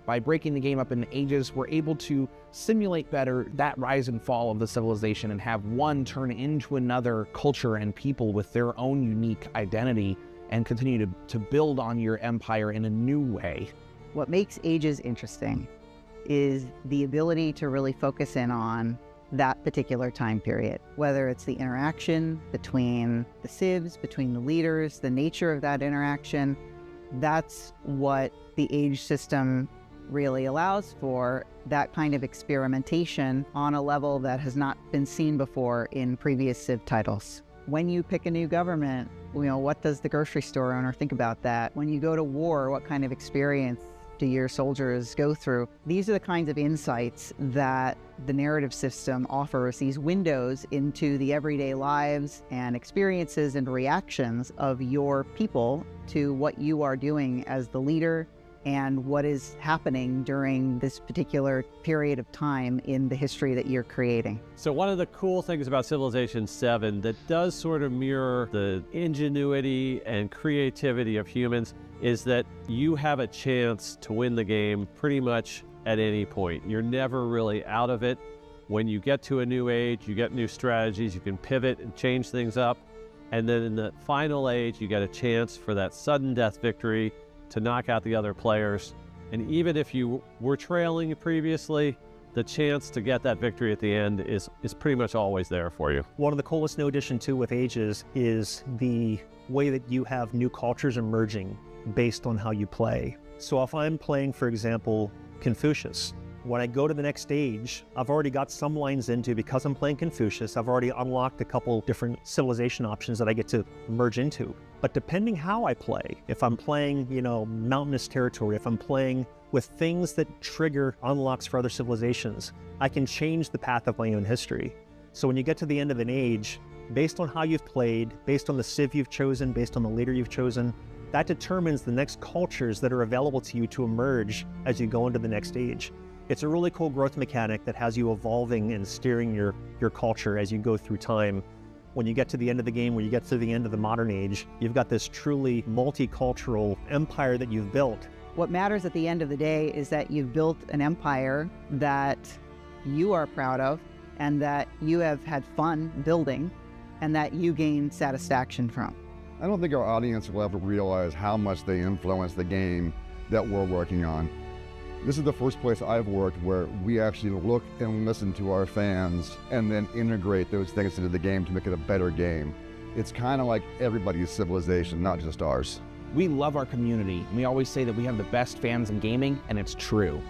By breaking the game up into ages, we're able to simulate better that rise and fall of the civilization and have one turn into another culture and people with their own unique identity and continue to build on your empire in a new way. What makes Ages interesting is the ability to really focus in on that particular time period, whether it's the interaction between the civs, between the leaders, the nature of that interaction. That's what the age system really allows for, that kind of experimentation on a level that has not been seen before in previous Civ titles. When you pick a new government, what does the grocery store owner think about that? When you go to war, what kind of experience do your soldiers go through? These are the kinds of insights that the narrative system offers, these windows into the everyday lives and experiences and reactions of your people to what you are doing as the leader and what is happening during this particular period of time in the history that you're creating. So one of the cool things about Civilization 7 that does sort of mirror the ingenuity and creativity of humans is that you have a chance to win the game pretty much at any point. You're never really out of it. When you get to a new age, you get new strategies, you can pivot and change things up. And then in the final age, you get a chance for that sudden death victory to knock out the other players. And even if you were trailing previously, the chance to get that victory at the end is pretty much always there for you. One of the coolest new addition too with Ages is the way that you have new cultures emerging based on how you play. So if I'm playing, for example, Confucius, when I go to the next stage, I've already got some lines into, because I'm playing Confucius, I've already unlocked a couple different civilization options that I get to merge into. But depending how I play, if I'm playing, mountainous territory, if I'm playing with things that trigger unlocks for other civilizations, I can change the path of my own history. So when you get to the end of an age, based on how you've played, based on the civ you've chosen, based on the leader you've chosen, that determines the next cultures that are available to you to emerge as you go into the next age. It's a really cool growth mechanic that has you evolving and steering your culture as you go through time. When you get to the end of the game, when you get to the end of the modern age, you've got this truly multicultural empire that you've built. What matters at the end of the day is that you've built an empire that you are proud of and that you have had fun building and that you gain satisfaction from. I don't think our audience will ever realize how much they influence the game that we're working on. This is the first place I've worked where we actually look and listen to our fans and then integrate those things into the game to make it a better game. It's kind of like everybody's civilization, not just ours. We love our community, and we always say that we have the best fans in gaming, and it's true.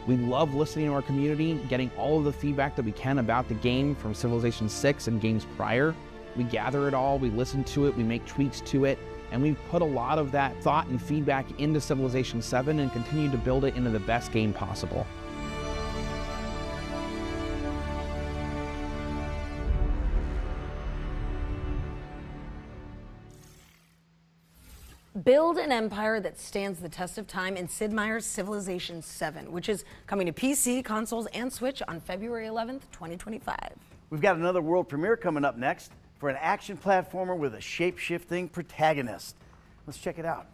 We love listening to our community, getting all of the feedback that we can about the game from Civilization 6 and games prior. We gather it all, we listen to it, we make tweaks to it, and we've put a lot of that thought and feedback into Civilization 7 and continue to build it into the best game possible. Build an empire that stands the test of time in Sid Meier's Civilization 7, which is coming to PC, consoles, and Switch on February 11th, 2025. We've got another world premiere coming up next for an action platformer with a shape-shifting protagonist. Let's check it out.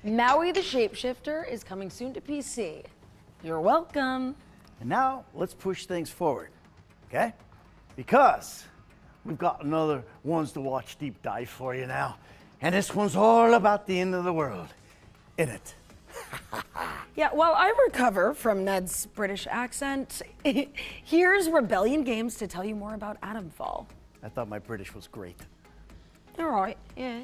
Maui the Shapeshifter is coming soon to PC. You're welcome. And now let's push things forward, okay? Because we've got another Ones to Watch deep dive for you now. And this one's all about the end of the world, isn't it? Yeah, while I recover from Ned's British accent, here's Rebellion Games to tell you more about Atomfall. I thought my British was great. All right, yeah.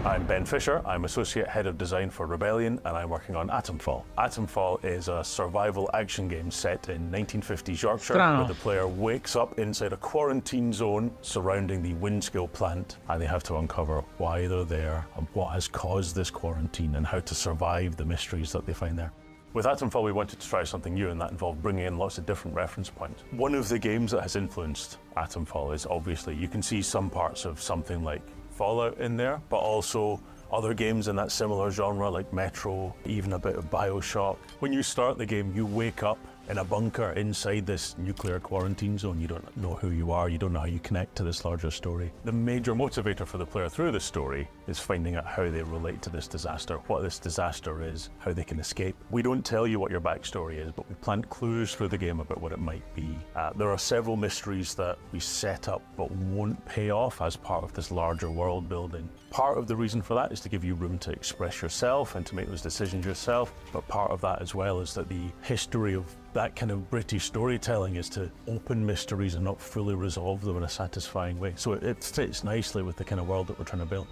I'm Ben Fisher, I'm Associate Head of Design for Rebellion, and I'm working on Atomfall. Atomfall is a survival action game set in 1950s Yorkshire, where the player wakes up inside a quarantine zone surrounding the Windscale plant, and they have to uncover why they're there, and what has caused this quarantine, and how to survive the mysteries that they find there. With Atomfall, we wanted to try something new, and that involved bringing in lots of different reference points. One of the games that has influenced Atomfall is obviously, you can see some parts of something like Fallout in there, but also other games in that similar genre like Metro, even a bit of Bioshock. When you start the game, you wake up in a bunker inside this nuclear quarantine zone. You don't know who you are, you don't know how you connect to this larger story. The major motivator for the player through the story is finding out how they relate to this disaster, what this disaster is, how they can escape. We don't tell you what your backstory is, but we plant clues through the game about what it might be. There are several mysteries that we set up but won't pay off as part of this larger world building. Part of the reason for that is to give you room to express yourself and to make those decisions yourself, but part of that as well is that the history of that kind of British storytelling is to open mysteries and not fully resolve them in a satisfying way. So it fits nicely with the kind of world that we're trying to build.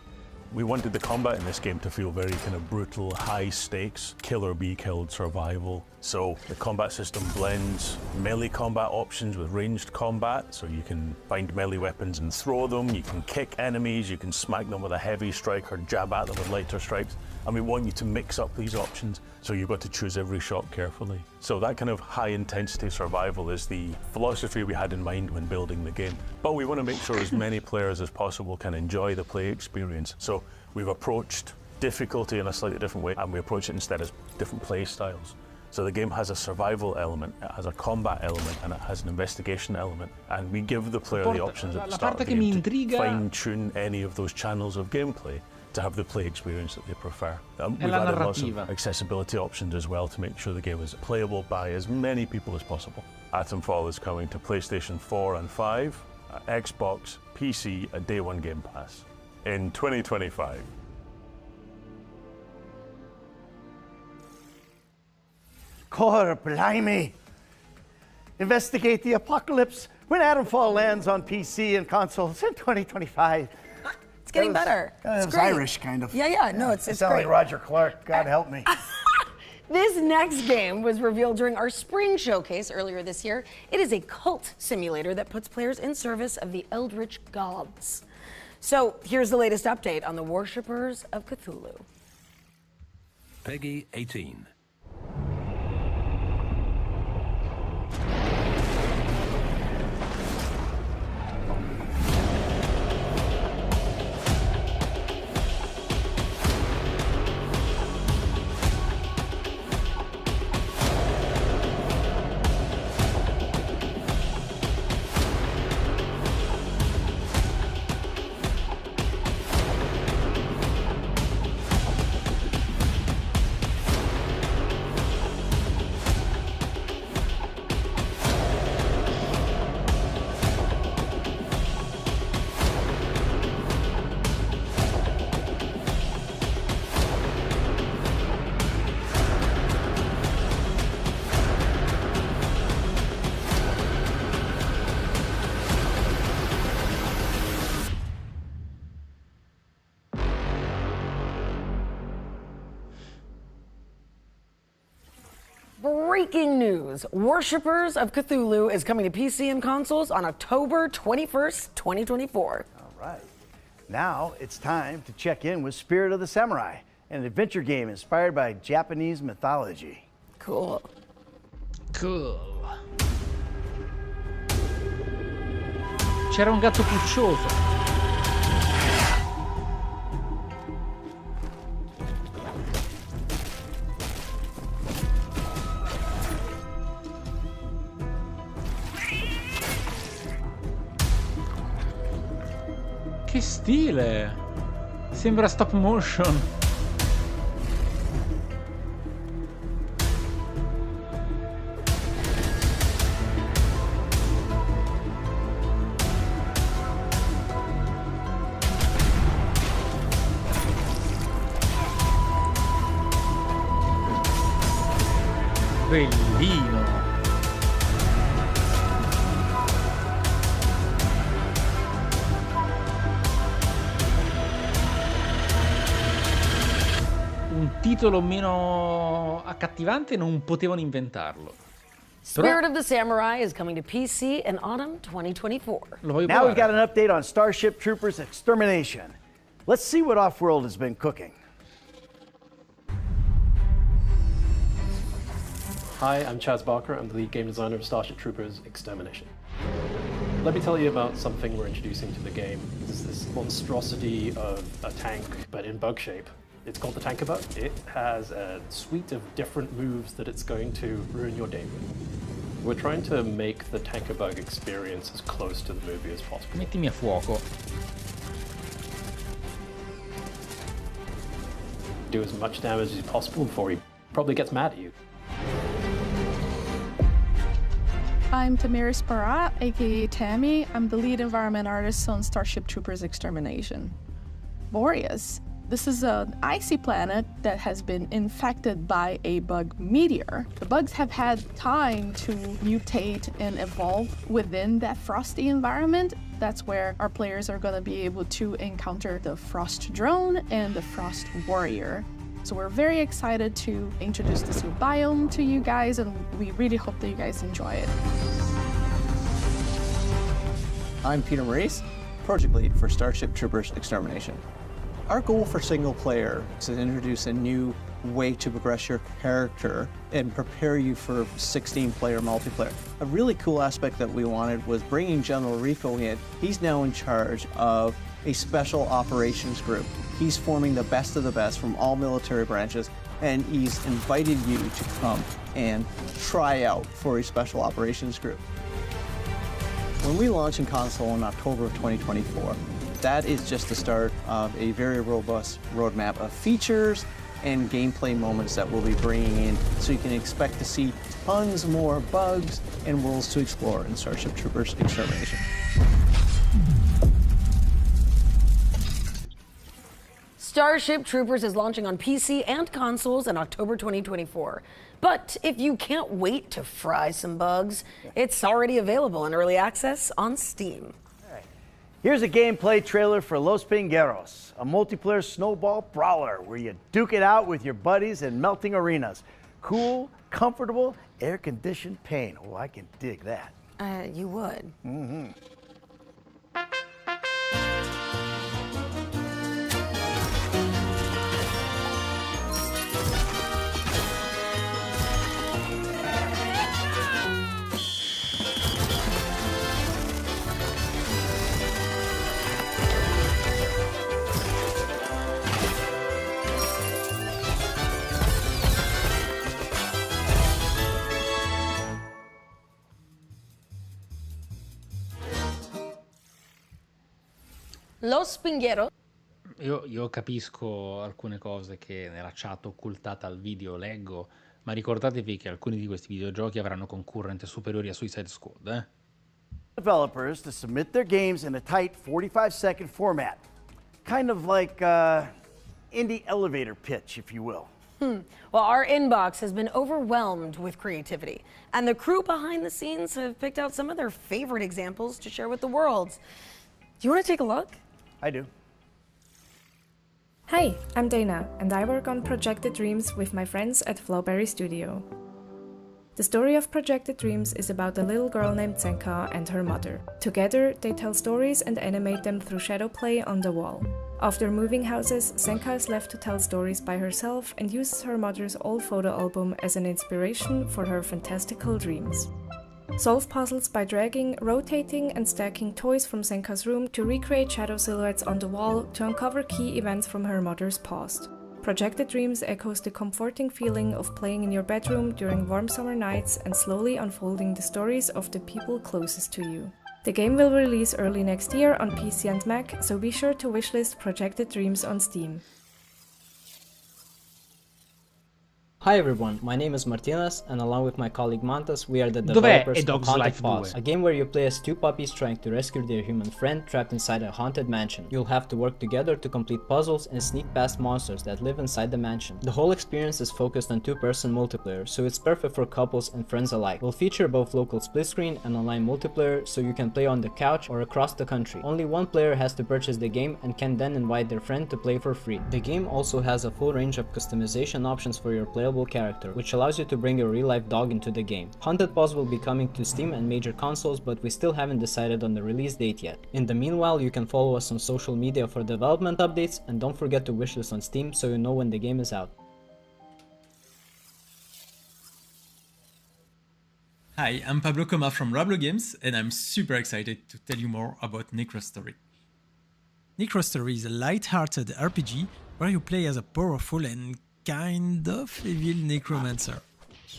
We wanted the combat in this game to feel very kind of brutal, high stakes, kill or be killed survival. So the combat system blends melee combat options with ranged combat, so you can find melee weapons and throw them, you can kick enemies, you can smack them with a heavy strike or jab at them with lighter strikes. And we want you to mix up these options, so you've got to choose every shot carefully. So that kind of high intensity survival is the philosophy we had in mind when building the game. But we want to make sure as many players as possible can enjoy the play experience. So we've approached difficulty in a slightly different way, and we approach it instead as different play styles. So the game has a survival element, it has a combat element, and it has an investigation element. And we give the player the options at the start of the game to fine-tune any of those channels of gameplay to have the play experience that they prefer. E We've la added lots of narrativa. accessibility options as well to make sure the game is playable by as many people as possible. Atomfall is coming to PlayStation 4 and 5, Xbox, PC, a Day 1 Game Pass in 2025. Cor blimey! Investigate the apocalypse when Atomfall lands on PC and consoles in 2025. It's getting better. It was great. Irish, kind of. Yeah, no, it's It sounded great. like Roger Clark. God help me. This next game was revealed during our spring showcase earlier this year. It is a cult simulator that puts players in service of the Eldritch gods. So here's the latest update on the worshippers of Cthulhu. Peggy 18. Breaking news, Worshippers of Cthulhu is coming to PC and consoles on October 21st, 2024. All right. Now it's time to check in with Spirit of the Samurai, an adventure game inspired by Japanese mythology. Cool. Cool. C'era un gatto puccioso. Che stile! Sembra stop motion. Bellino. Un titolo meno accattivante non potevano inventarlo. Spirit of the Samurai is coming to PC in autumn 2024. Now we've got an update on Starship Troopers Extermination. Let's see what Offworld has been cooking. Hi, I'm Chaz Barker. I'm the lead game designer of Starship Troopers Extermination. Let me tell you about something we're introducing to the game. It's this monstrosity of a tank, but in bug shape. It's called the Tanker Bug. It has a suite of different moves that it's going to ruin your day with. We're trying to make the Tanker Bug experience as close to the movie as possible. Mettimi a fuoco. Do as much damage as possible before he probably gets mad at you. I'm Tamiris Parat, aka Tammy. I'm the lead environment artist on Starship Troopers Extermination. Boreas. This is an icy planet that has been infected by a bug meteor. The bugs have had time to mutate and evolve within that frosty environment. That's where our players are going to be able to encounter the Frost Drone and the Frost Warrior. So we're very excited to introduce this new biome to you guys, and we really hope that you guys enjoy it. I'm Peter Maurice, project lead for Starship Troopers Extermination. Our goal for single player is to introduce a new way to progress your character and prepare you for 16-player multiplayer. A really cool aspect that we wanted was bringing General Rico in. He's now in charge of a special operations group. He's forming the best of the best from all military branches, and he's invited you to come and try out for a special operations group. When we launch in console in October of 2024, that is just the start of a very robust roadmap of features and gameplay moments that we'll be bringing in, so you can expect to see tons more bugs and worlds to explore in Starship Troopers Extermination. Starship Troopers is launching on PC and consoles in October 2024. But if you can't wait to fry some bugs, it's already available in early access on Steam. Here's a gameplay trailer for Los Pingueros, a multiplayer snowball brawler where you duke it out with your buddies in melting arenas. Cool, comfortable, air-conditioned paint. Oh, I can dig that. You would. Mm-hmm. Los Pingueros. Io capisco alcune cose che nella chat occultata al video leggo, ma ricordatevi che alcuni di questi videogiochi avranno concorrenti superiori a Suicide Squad, eh? Developers to submit their games in a tight 45-second format. Kind of like indie elevator pitch, if you will. Well, our inbox has been overwhelmed with creativity, and the crew behind the scenes have picked out some of their favorite examples to share with the world. Do you want to take a look? I do. Hi, I'm Dana, and I work on Projected Dreams with my friends at Flowberry Studio. The story of Projected Dreams is about a little girl named Senka and her mother. Together, they tell stories and animate them through shadow play on the wall. After moving houses, Senka is left to tell stories by herself and uses her mother's old photo album as an inspiration for her fantastical dreams. Solve puzzles by dragging, rotating and stacking toys from Senka's room to recreate shadow silhouettes on the wall to uncover key events from her mother's past. Projected Dreams echoes the comforting feeling of playing in your bedroom during warm summer nights and slowly unfolding the stories of the people closest to you. The game will release early next year on PC and Mac, so be sure to wishlist Projected Dreams on Steam. Hi everyone, my name is Martinez, and along with my colleague Montes, we are the developers of Haunted Paws, a game where you play as two puppies trying to rescue their human friend trapped inside a haunted mansion. You'll have to work together to complete puzzles and sneak past monsters that live inside the mansion. The whole experience is focused on two-person multiplayer, so it's perfect for couples and friends alike. We'll feature both local split screen and online multiplayer, so you can play on the couch or across the country. Only one player has to purchase the game and can then invite their friend to play for free. The game also has a full range of customization options for your playable character, which allows you to bring a real-life dog into the game. Haunted Paws will be coming to Steam and major consoles, but we still haven't decided on the release date yet. In the meanwhile, you can follow us on social media for development updates, and don't forget to wishlist on Steam so you know when the game is out. Hi, I'm Pablo Coma from Rablo Games, and I'm super excited to tell you more about Necrostory. Necrostory is a light-hearted RPG where you play as a powerful and kind of evil necromancer.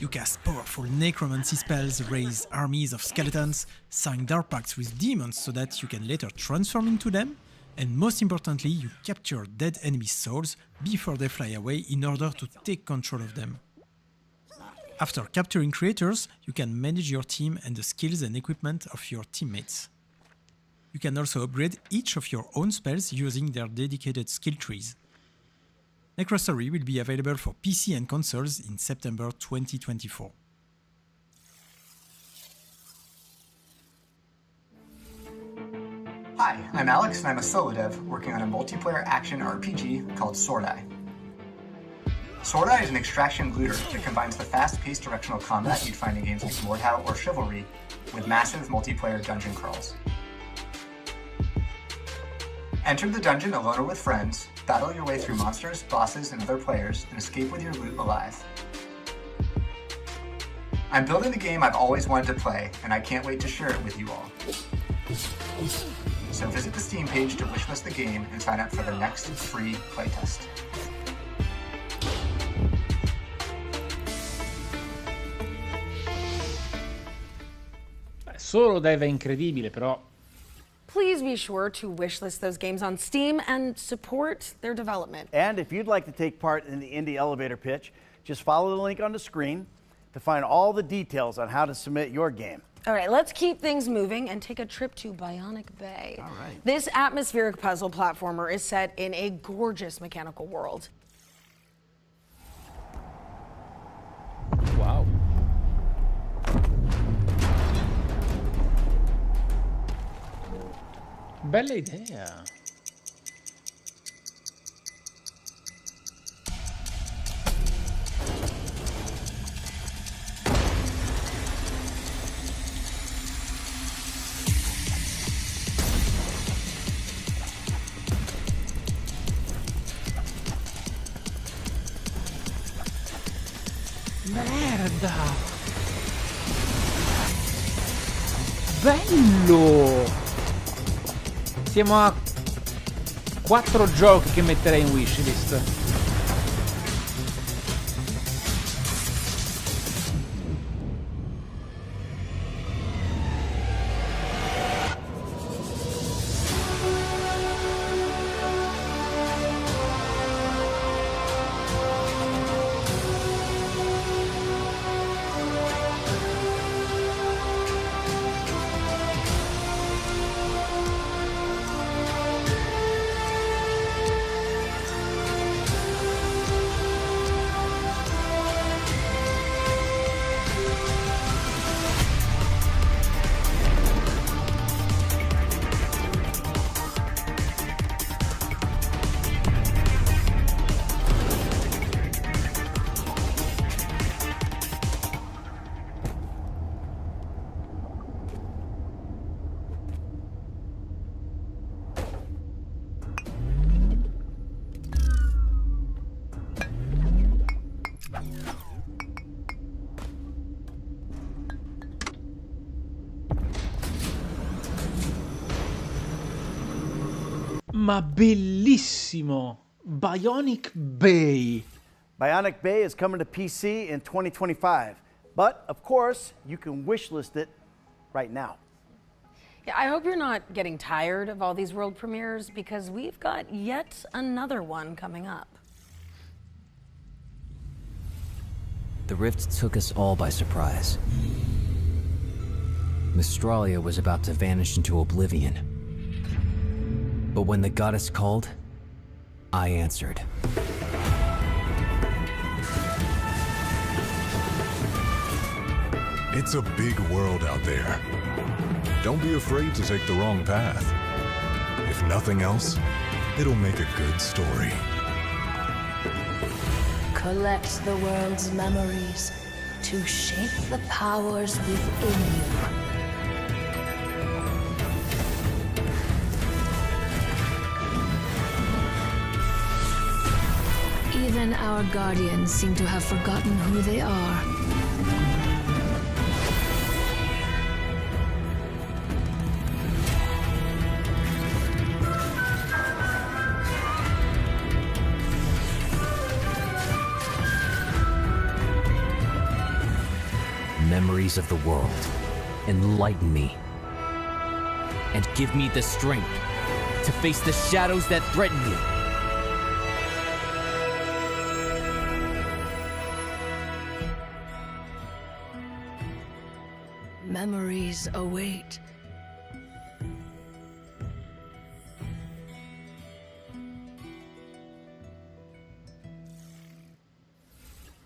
You cast powerful necromancy spells, raise armies of skeletons, sign dark pacts with demons so that you can later transform into them, and most importantly, you capture dead enemy souls before they fly away in order to take control of them. After capturing creators, you can manage your team and the skills and equipment of your teammates. You can also upgrade each of your own spells using their dedicated skill trees. Necrostory will be available for PC and consoles in September 2024. Hi, I'm Alex and I'm a solo dev working on a multiplayer action RPG called Sword Eye. Sword Eye is an extraction looter that combines the fast-paced directional combat you'd find in games like Mordhau or Chivalry with massive multiplayer dungeon crawls. Enter the dungeon alone or with friends, battle your way through monsters, bosses, and other players, and escape with your loot alive. I'm building the game I've always wanted to play, and I can't wait to share it with you all. So visit the Steam page to wishlist the game and sign up for the next free playtest. Solo dev è incredibile, però please be sure to wishlist those games on Steam and support their development. And if you'd like to take part in the Indie Elevator Pitch, just follow the link on the screen to find all the details on how to submit your game. All right, let's keep things moving and take a trip to Bionic Bay. All right. This atmospheric puzzle platformer is set in a gorgeous mechanical world. Wow. Bella idea. Merda! Bello! Siamo a 4 giochi che metterei in wishlist. Ma bellissimo! Bionic Bay! Bionic Bay is coming to PC in 2025, but of course, you can wishlist it right now. Yeah, I hope you're not getting tired of all these world premieres because we've got yet another one coming up. The rift took us all by surprise. Mystralia was about to vanish into oblivion. But when the goddess called, I answered. It's a big world out there. Don't be afraid to take the wrong path. If nothing else, it'll make a good story. Collect the world's memories to shape the powers within you. Even our guardians seem to have forgotten who they are. Memories of the world, enlighten me. And give me the strength to face the shadows that threaten me. Memories await.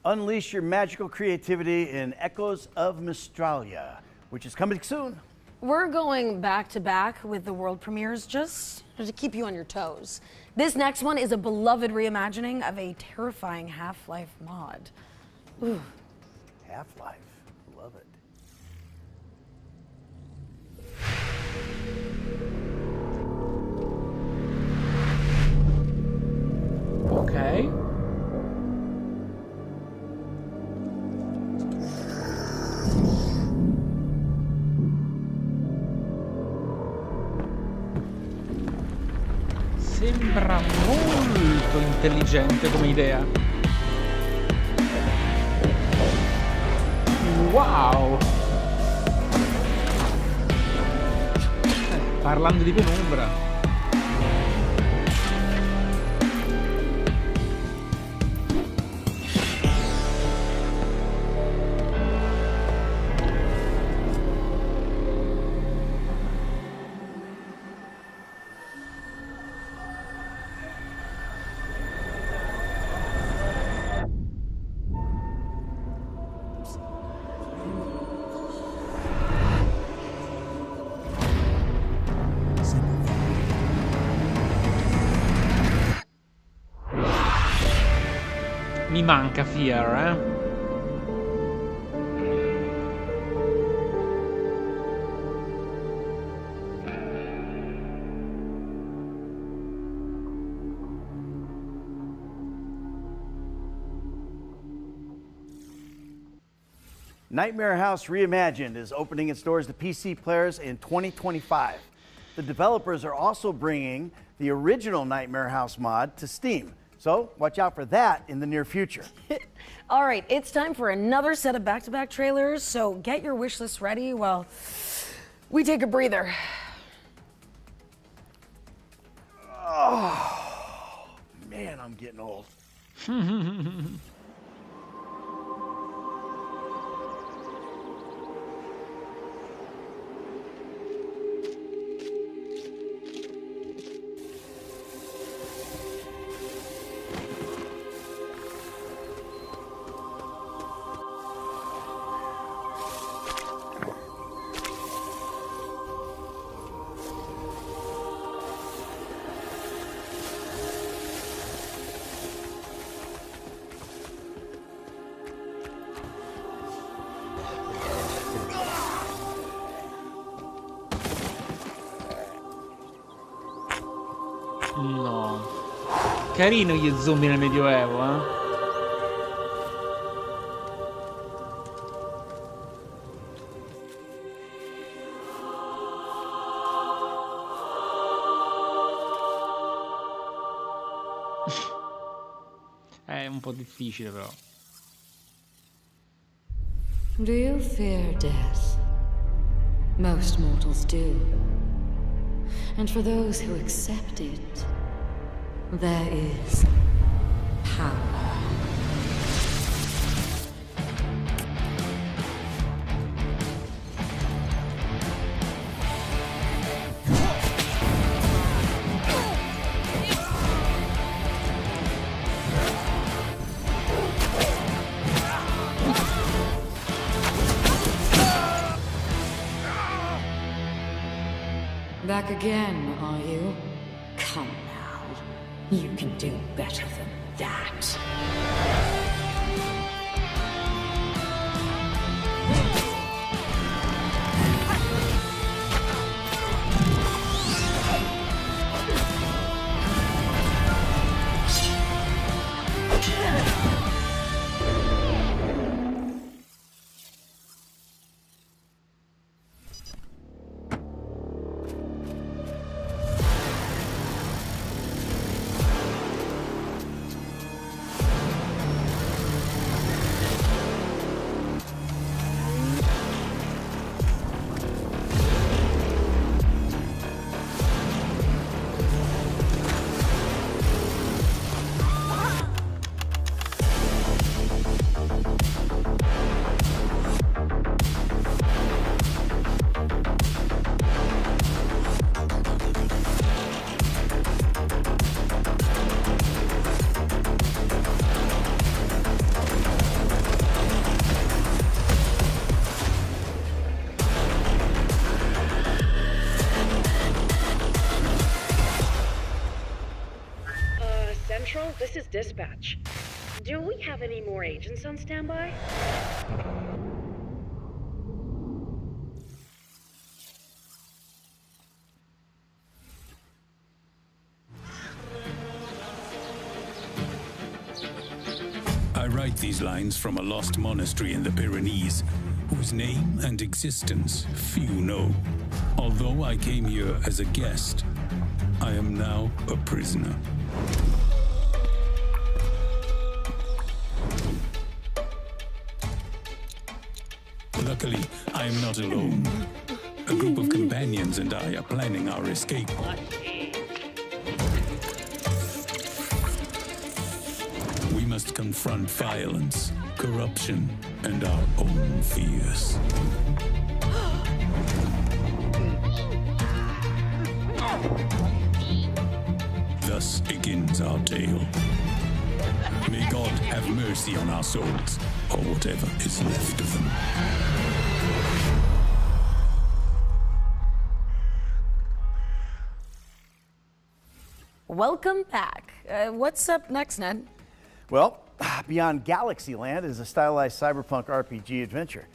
Unleash your magical creativity in Echoes of Mystralia, which is coming soon. We're going back to back with the world premieres just to keep you on your toes. This next one is a beloved reimagining of a terrifying Half-Life mod. Ooh. Half-Life, love it. Ok. Sembra molto intelligente come idea. Wow! Parlando di penombra. Mi manca Fear, Nightmare House Reimagined is opening its doors to PC players in 2025. The developers are also bringing the original Nightmare House mod to Steam. So watch out for that in the near future. All right, it's time for another set of back-to-back trailers, so get your wish list ready while we take a breather. Oh, man, I'm getting old. No. Carino gli zombie nel Medioevo, È un po' difficile però. Do you fear death? Most mortals do. And for those who accept it, there is power. Back again, are you? Come now. You can do better than that. This is dispatch. Do we have any more agents on standby? I write these lines from a lost monastery in the Pyrenees, whose name and existence few know. Although I came here as a guest, I am now a prisoner. Luckily, I am not alone. A group of companions and I are planning our escape. We must confront violence, corruption, and our own fears. Thus begins our tale. May God have mercy on our souls, or whatever is left of them. Welcome back. What's up next, Ned? Well, Beyond Galaxyland is a stylized cyberpunk RPG adventure,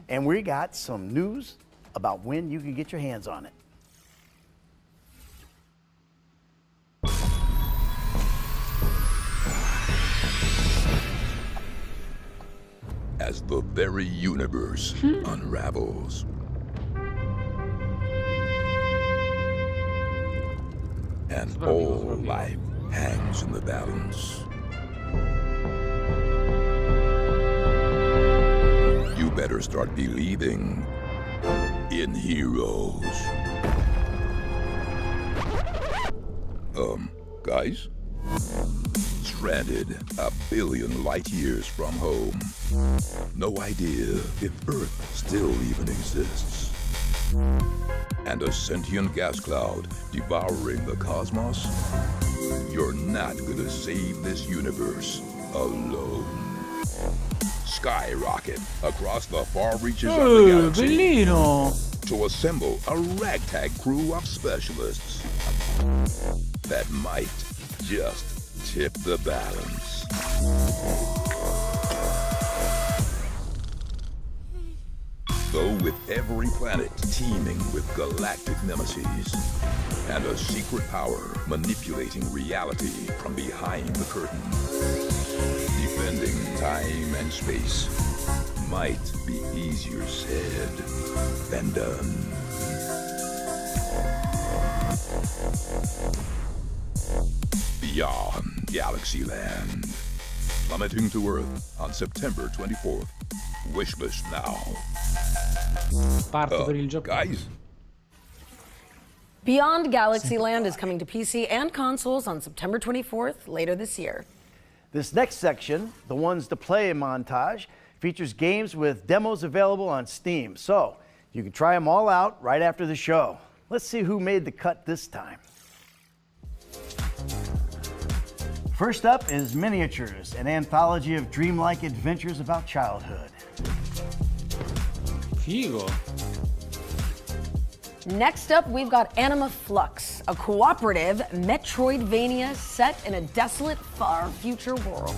and we got some news about when you can get your hands on it. As the very universe unravels, and all life hangs in the balance, you better start believing in heroes. Guys? Stranded 1 billion light years from home. No idea if Earth still even exists. And a sentient gas cloud devouring the cosmos? You're not gonna save this universe alone. Skyrocket across the far reaches of the galaxy bellino! To assemble a ragtag crew of specialists that might just tip the balance. Though with every planet teeming with galactic nemesis and a secret power manipulating reality from behind the curtain, defending time and space might be easier said than done. Beyond Galaxyland, plummeting to Earth on September 24th. Wishlist now. Parto per il gioco. Guys? Beyond Galaxyland is coming to PC and consoles on September 24th, later this year. This next section, the ones to play montage, features games with demos available on Steam. So you can try them all out right after the show. Let's see who made the cut this time. First up is Miniatures, an anthology of dreamlike adventures about childhood. Figo. Next up, we've got Anima Flux, a cooperative Metroidvania set in a desolate, far future world.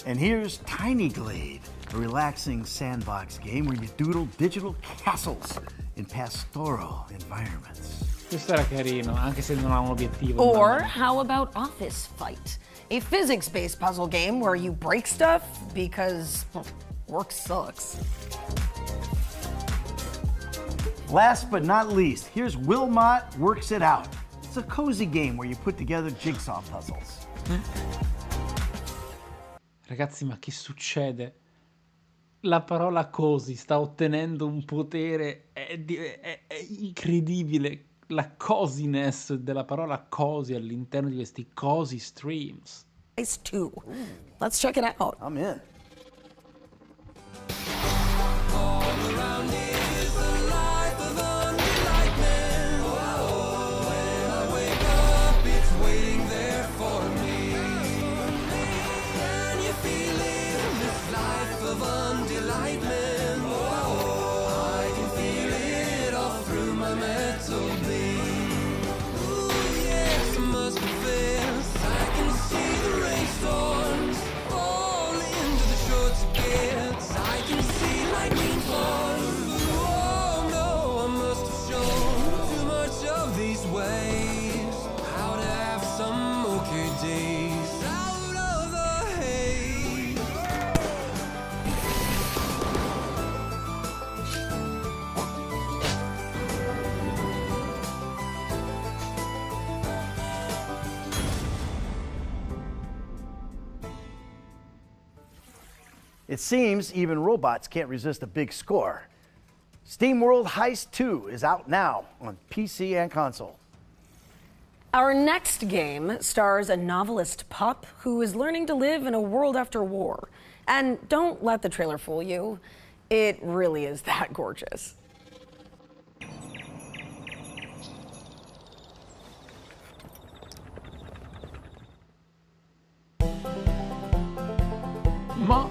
And here's Tiny Glade, a relaxing sandbox game where you doodle digital castles in pastoral environments. Questo era carino, anche se non ha un obiettivo. Or how about Office Fight, a physics-based puzzle game where you break stuff because work sucks. Last but not least, here's Wilmot Works It Out. It's a cozy game where you put together jigsaw puzzles. Ragazzi, ma che succede? La parola cosi sta ottenendo un potere, è incredibile. La cosiness della parola cosi all'interno di questi cosi streams. It's 2. Let's check it out. I'm in. It seems even robots can't resist a big score. SteamWorld Heist 2 is out now on PC and console. Our next game stars a novelist pup who is learning to live in a world after war. And don't let the trailer fool you. It really is that gorgeous. Ma...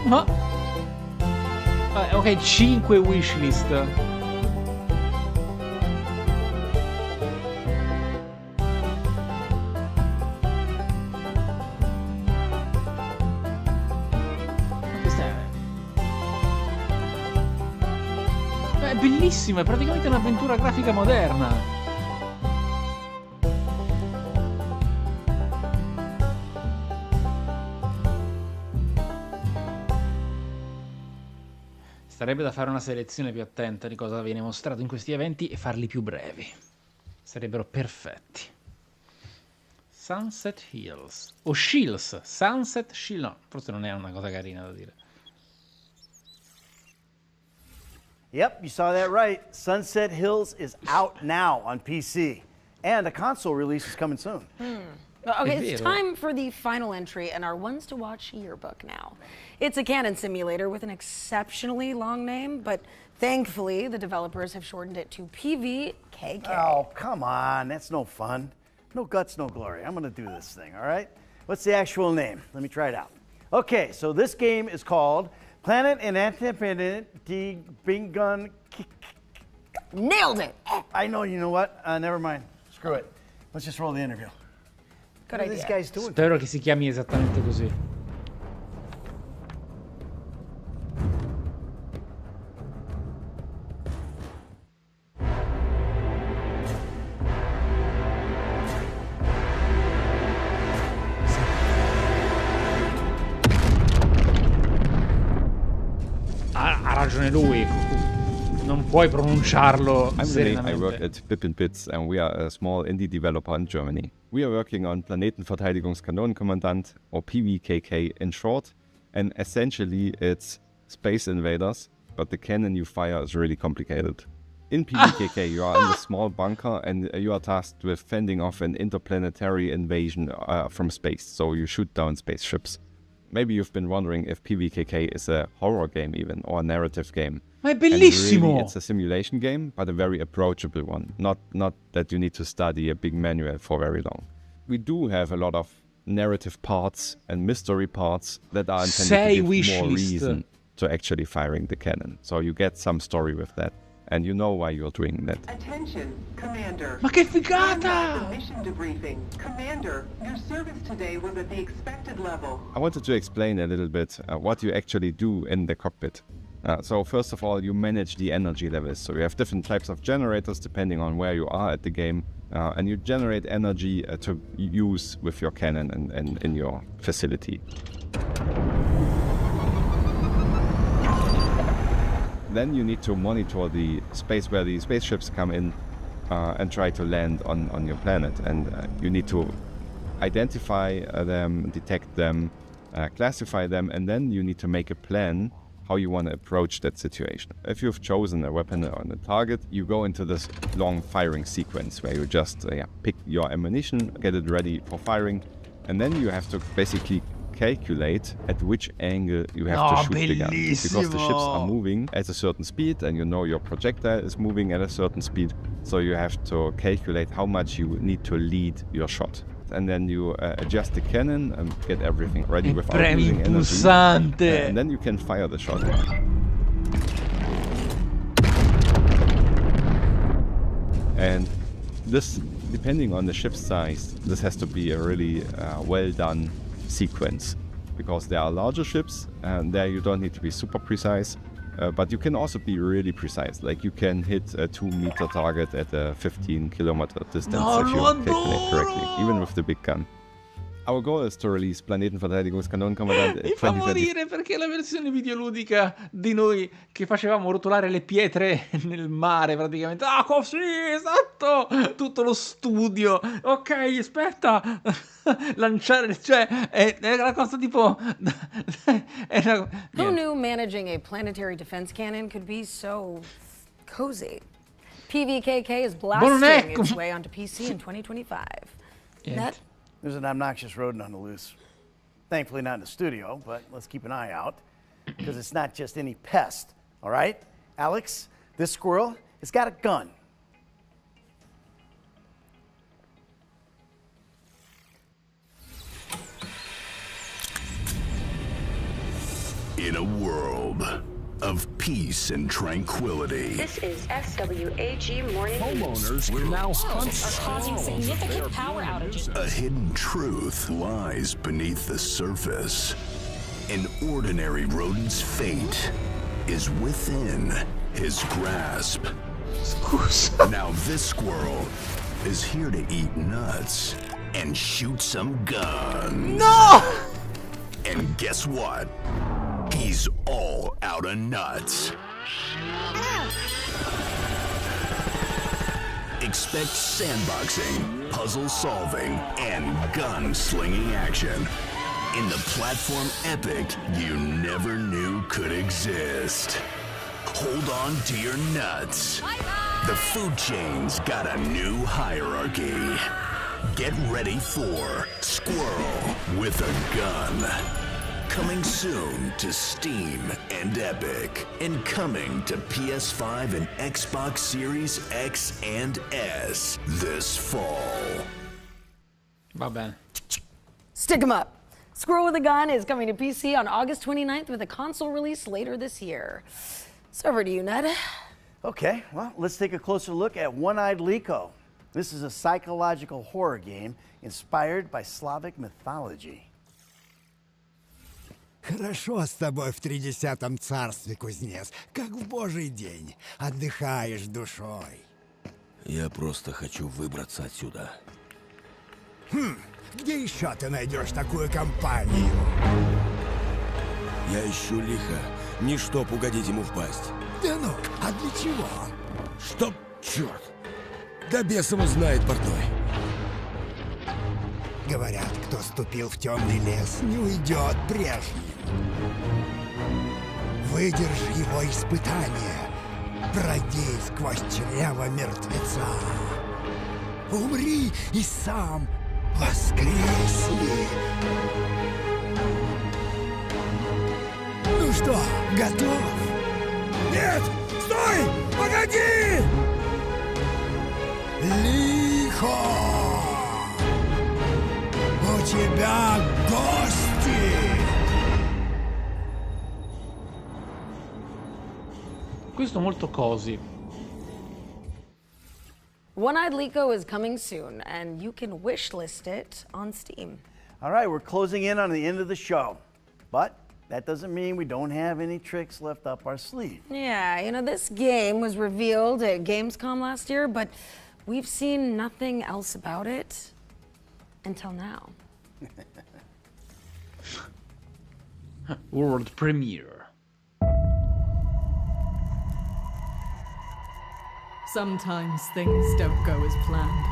Ma... Ok, 5 wishlist. È bellissimo, è praticamente un'avventura grafica moderna. Sarebbe da fare una selezione più attenta di cosa viene mostrato in questi eventi e farli più brevi. Sarebbero perfetti. Sunset Hills. O Shields. Sunset Shields. No, forse non è una cosa carina da dire. Yep, you saw that right. Sunset Hills is out now on PC. And a console release is coming soon. Okay, it's time for the final entry in our Ones to Watch yearbook now. It's a cannon simulator with an exceptionally long name, but thankfully the developers have shortened it to PVKK. Oh, come on. That's no fun. No guts, no glory. I'm going to do this thing, all right? What's the actual name? Let me try it out. Okay, so this game is called Planet and Independent Bingun. Nailed it! I know, you know what? Never mind. Screw it. Let's just roll the interview. Good idea. These guys doing? Spero che si chiami esattamente così. Ha ragione lui. Non puoi pronunciarlo serenamente. I work at Bip & Bits and we are a small indie developer in Germany. We are working on Planetenverteidigungskanonenkommandant, or PVKK in short, and essentially it's Space Invaders, but the cannon you fire is really complicated. In PVKK you are in a small bunker and you are tasked with fending off an interplanetary invasion from space, so you shoot down spaceships. Maybe you've been wondering if PVKK is a horror game even, or a narrative game. Ma è bellissimo! Really, it's a simulation game, but a very approachable one. Not that you need to study a big manual for very long. We do have a lot of narrative parts and mystery parts that are intended to give more reason to actually firing the cannon. So you get some story with that. And you know why you're doing that. Attention, Commander. Ma che figata! Mission debriefing. Commander, your service today was at the expected level. I wanted to explain a little bit what you actually do in the cockpit. So first of all, you manage the energy levels. So you have different types of generators depending on where you are at the game. And you generate energy to use with your cannon and in your facility. Then you need to monitor the space where the spaceships come in and try to land on your planet. And you need to identify them, detect them, classify them, and then you need to make a plan how you want to approach that situation. If you've chosen a weapon on a target, you go into this long firing sequence where you just pick your ammunition, get it ready for firing, and then you have to basically calculate at which angle you have to shoot the gun. Because the ships are moving at a certain speed and you know your projectile is moving at a certain speed, so you have to calculate how much you need to lead your shot. And then you adjust the cannon and get everything ready without losing energy. And then you can fire the shot. And this, depending on the ship's size, this has to be a really well done sequence. Because there are larger ships and there you don't need to be super precise. But you can also be really precise. Like you can hit a 2-meter target at a 15-kilometer distance if you calculate correctly, even with the big gun. Our goal is to release Planetenverteidigungskanonenkommandant Mi fa morire perché la versione videoludica di noi che facevamo rotolare le pietre nel mare praticamente. Ah, così, esatto! Tutto lo studio. Ok, aspetta. Lanciare, cioè, è una cosa tipo... Who knew managing a planetary defense cannon could be so cozy? PVKK is blasting its way onto PC in 2025. Net? There's an obnoxious rodent on the loose. Thankfully not in the studio, but let's keep an eye out, because it's not just any pest, all right? Alex, this squirrel, it's got a gun. In a world of peace and tranquility, This is SWAG Morning homeowners will now hunt are causing significant power outages. A hidden truth lies beneath the surface. An ordinary rodent's fate is within his grasp. Now this squirrel is here to eat nuts and shoot some guns. No! And guess what? He's all out of nuts. Expect sandboxing, puzzle solving, and gun-slinging action in the platform epic you never knew could exist. Hold on to your nuts. The food chain's got a new hierarchy. Get ready for Squirrel with a Gun. Coming soon to Steam and Epic, and coming to PS5 and Xbox Series X and S this fall. Va bene. Stick 'em up. Squirrel with a Gun is coming to PC on August 29th with a console release later this year. So over to you, Ned. Okay, well, let's take a closer look at One-Eyed Liko. This is a psychological horror game inspired by Slavic mythology. Хорошо с тобой в 30-м царстве, кузнец, как в божий день. Отдыхаешь душой. Я просто хочу выбраться отсюда. Где еще ты найдешь такую компанию? Я ищу лихо, не чтоб угодить ему в пасть. Да ну, а для чего? Чтоб, черт, да бес его знает, портной. Говорят, кто ступил в темный лес, не уйдет прежним. Выдержи его испытание, пройди сквозь чрево мертвеца. Умри и сам воскресни. Ну что, готов? Нет! Стой! Погоди! Лихо! У тебя гости! Questo molto cozy. One-Eyed Liko is coming soon, and you can wishlist it on Steam. All right, we're closing in on the end of the show, but that doesn't mean we don't have any tricks left up our sleeve. Yeah, you know, this game was revealed at Gamescom last year, but we've seen nothing else about it until now. World premiere. Sometimes things don't go as planned.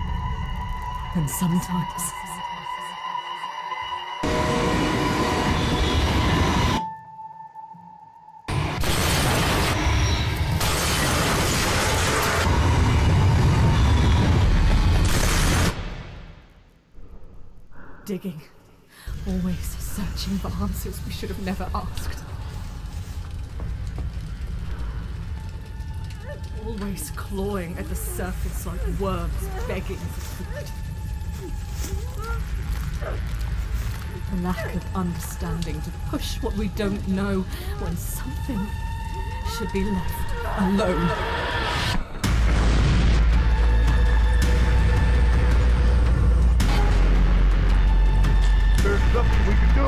And sometimes... Digging. Always searching for answers we should have never asked. Always clawing at the surface like worms begging for food. The lack of understanding to push what we don't know when something should be left alone. There's nothing we can do.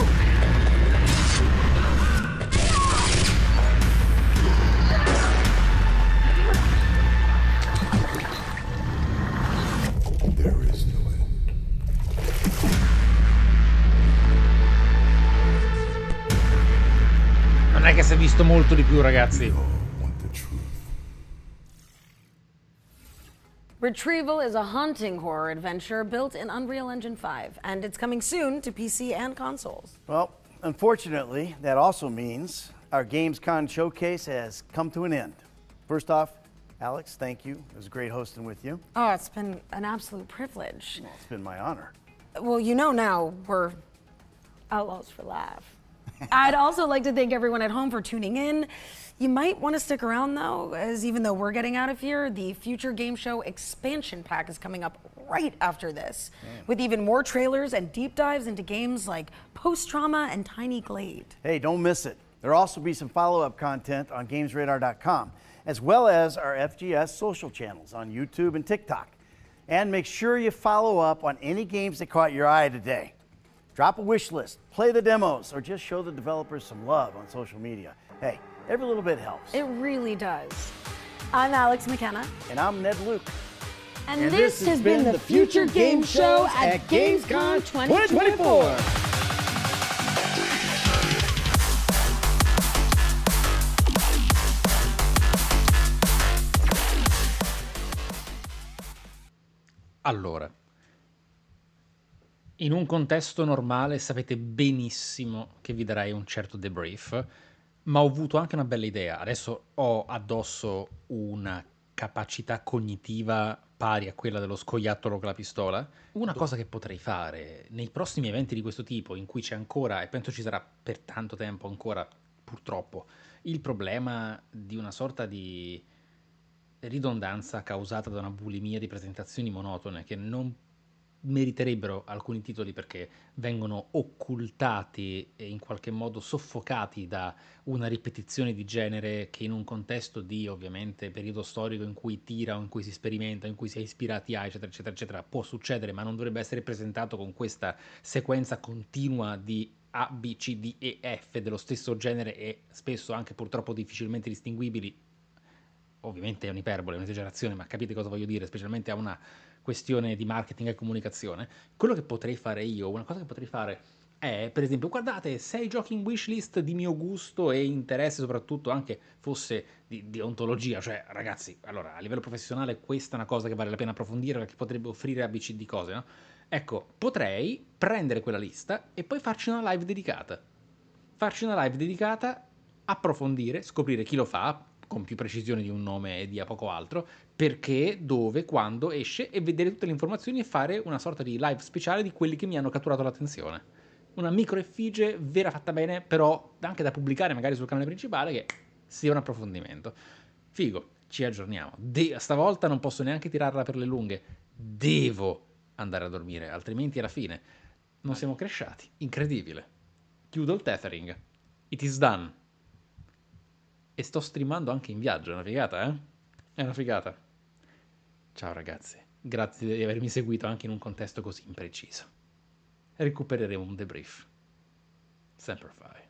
che si è visto molto di più, ragazzi. Retrieval is a haunting horror adventure built in Unreal Engine 5, and it's coming soon to PC and consoles. Well, unfortunately, that also means our Gamescom showcase has come to an end. First off, Alex, thank you. It was great hosting with you. Oh, it's been an absolute privilege. Well, it's been my honor. Well, you know now we're outlaws for life. I'd also like to thank everyone at home for tuning in. You might want to stick around though, as even though we're getting out of here, the Future Game Show expansion pack is coming up right after this, with even more trailers and deep dives into games like Post-Trauma and Tiny Glade. Hey, don't miss it. There'll also be some follow-up content on GamesRadar.com, as well as our FGS social channels on YouTube and TikTok. And make sure you follow up on any games that caught your eye today. Drop a wish list, play the demos, or just show the developers some love on social media. Hey, every little bit helps. It really does. I'm Alex McKenna. And I'm Ned Luke. And this has been the Future Game Show at Gamescom 2024. Allora, in un contesto normale sapete benissimo che vi darei un certo debrief, ma ho avuto anche una bella idea. Adesso ho addosso una capacità cognitiva pari a quella dello scoiattolo con la pistola. Una cosa che potrei fare nei prossimi eventi di questo tipo, in cui c'è ancora, e penso ci sarà per tanto tempo ancora, purtroppo, il problema di una sorta di ridondanza causata da una bulimia di presentazioni monotone che non meriterebbero alcuni titoli perché vengono occultati e in qualche modo soffocati da una ripetizione di genere che in un contesto di ovviamente periodo storico in cui tira o in cui si sperimenta, in cui si è ispirati a eccetera eccetera eccetera può succedere, ma non dovrebbe essere presentato con questa sequenza continua di A, B, C, D e F dello stesso genere e spesso anche purtroppo difficilmente distinguibili. Ovviamente è un'iperbole, è un'esagerazione, ma capite cosa voglio dire, specialmente a una questione di marketing e comunicazione. Quello che potrei fare io, una cosa che potrei fare è, per esempio, guardate, 6 giochi in wishlist di mio gusto e interesse, soprattutto anche fosse di ontologia, cioè ragazzi, allora a livello professionale questa è una cosa che vale la pena approfondire perché potrebbe offrire ABCD cose, no? Ecco, potrei prendere quella lista e poi farci una live dedicata. Approfondire, scoprire chi lo fa, con più precisione di un nome e di a poco altro, perché, dove, quando esce e vedere tutte le informazioni e fare una sorta di live speciale di quelli che mi hanno catturato l'attenzione. Una micro effigie vera fatta bene, però anche da pubblicare magari sul canale principale, che sia un approfondimento. Figo, ci aggiorniamo. Stavolta non posso neanche tirarla per le lunghe. Devo andare a dormire, altrimenti alla fine non siamo cresciati. Incredibile. Chiudo il tethering. It is done. E sto streamando anche in viaggio, è una figata, eh? È una figata. Ciao ragazzi, grazie di avermi seguito anche in un contesto così impreciso. Recupereremo un debrief. Semper Fi.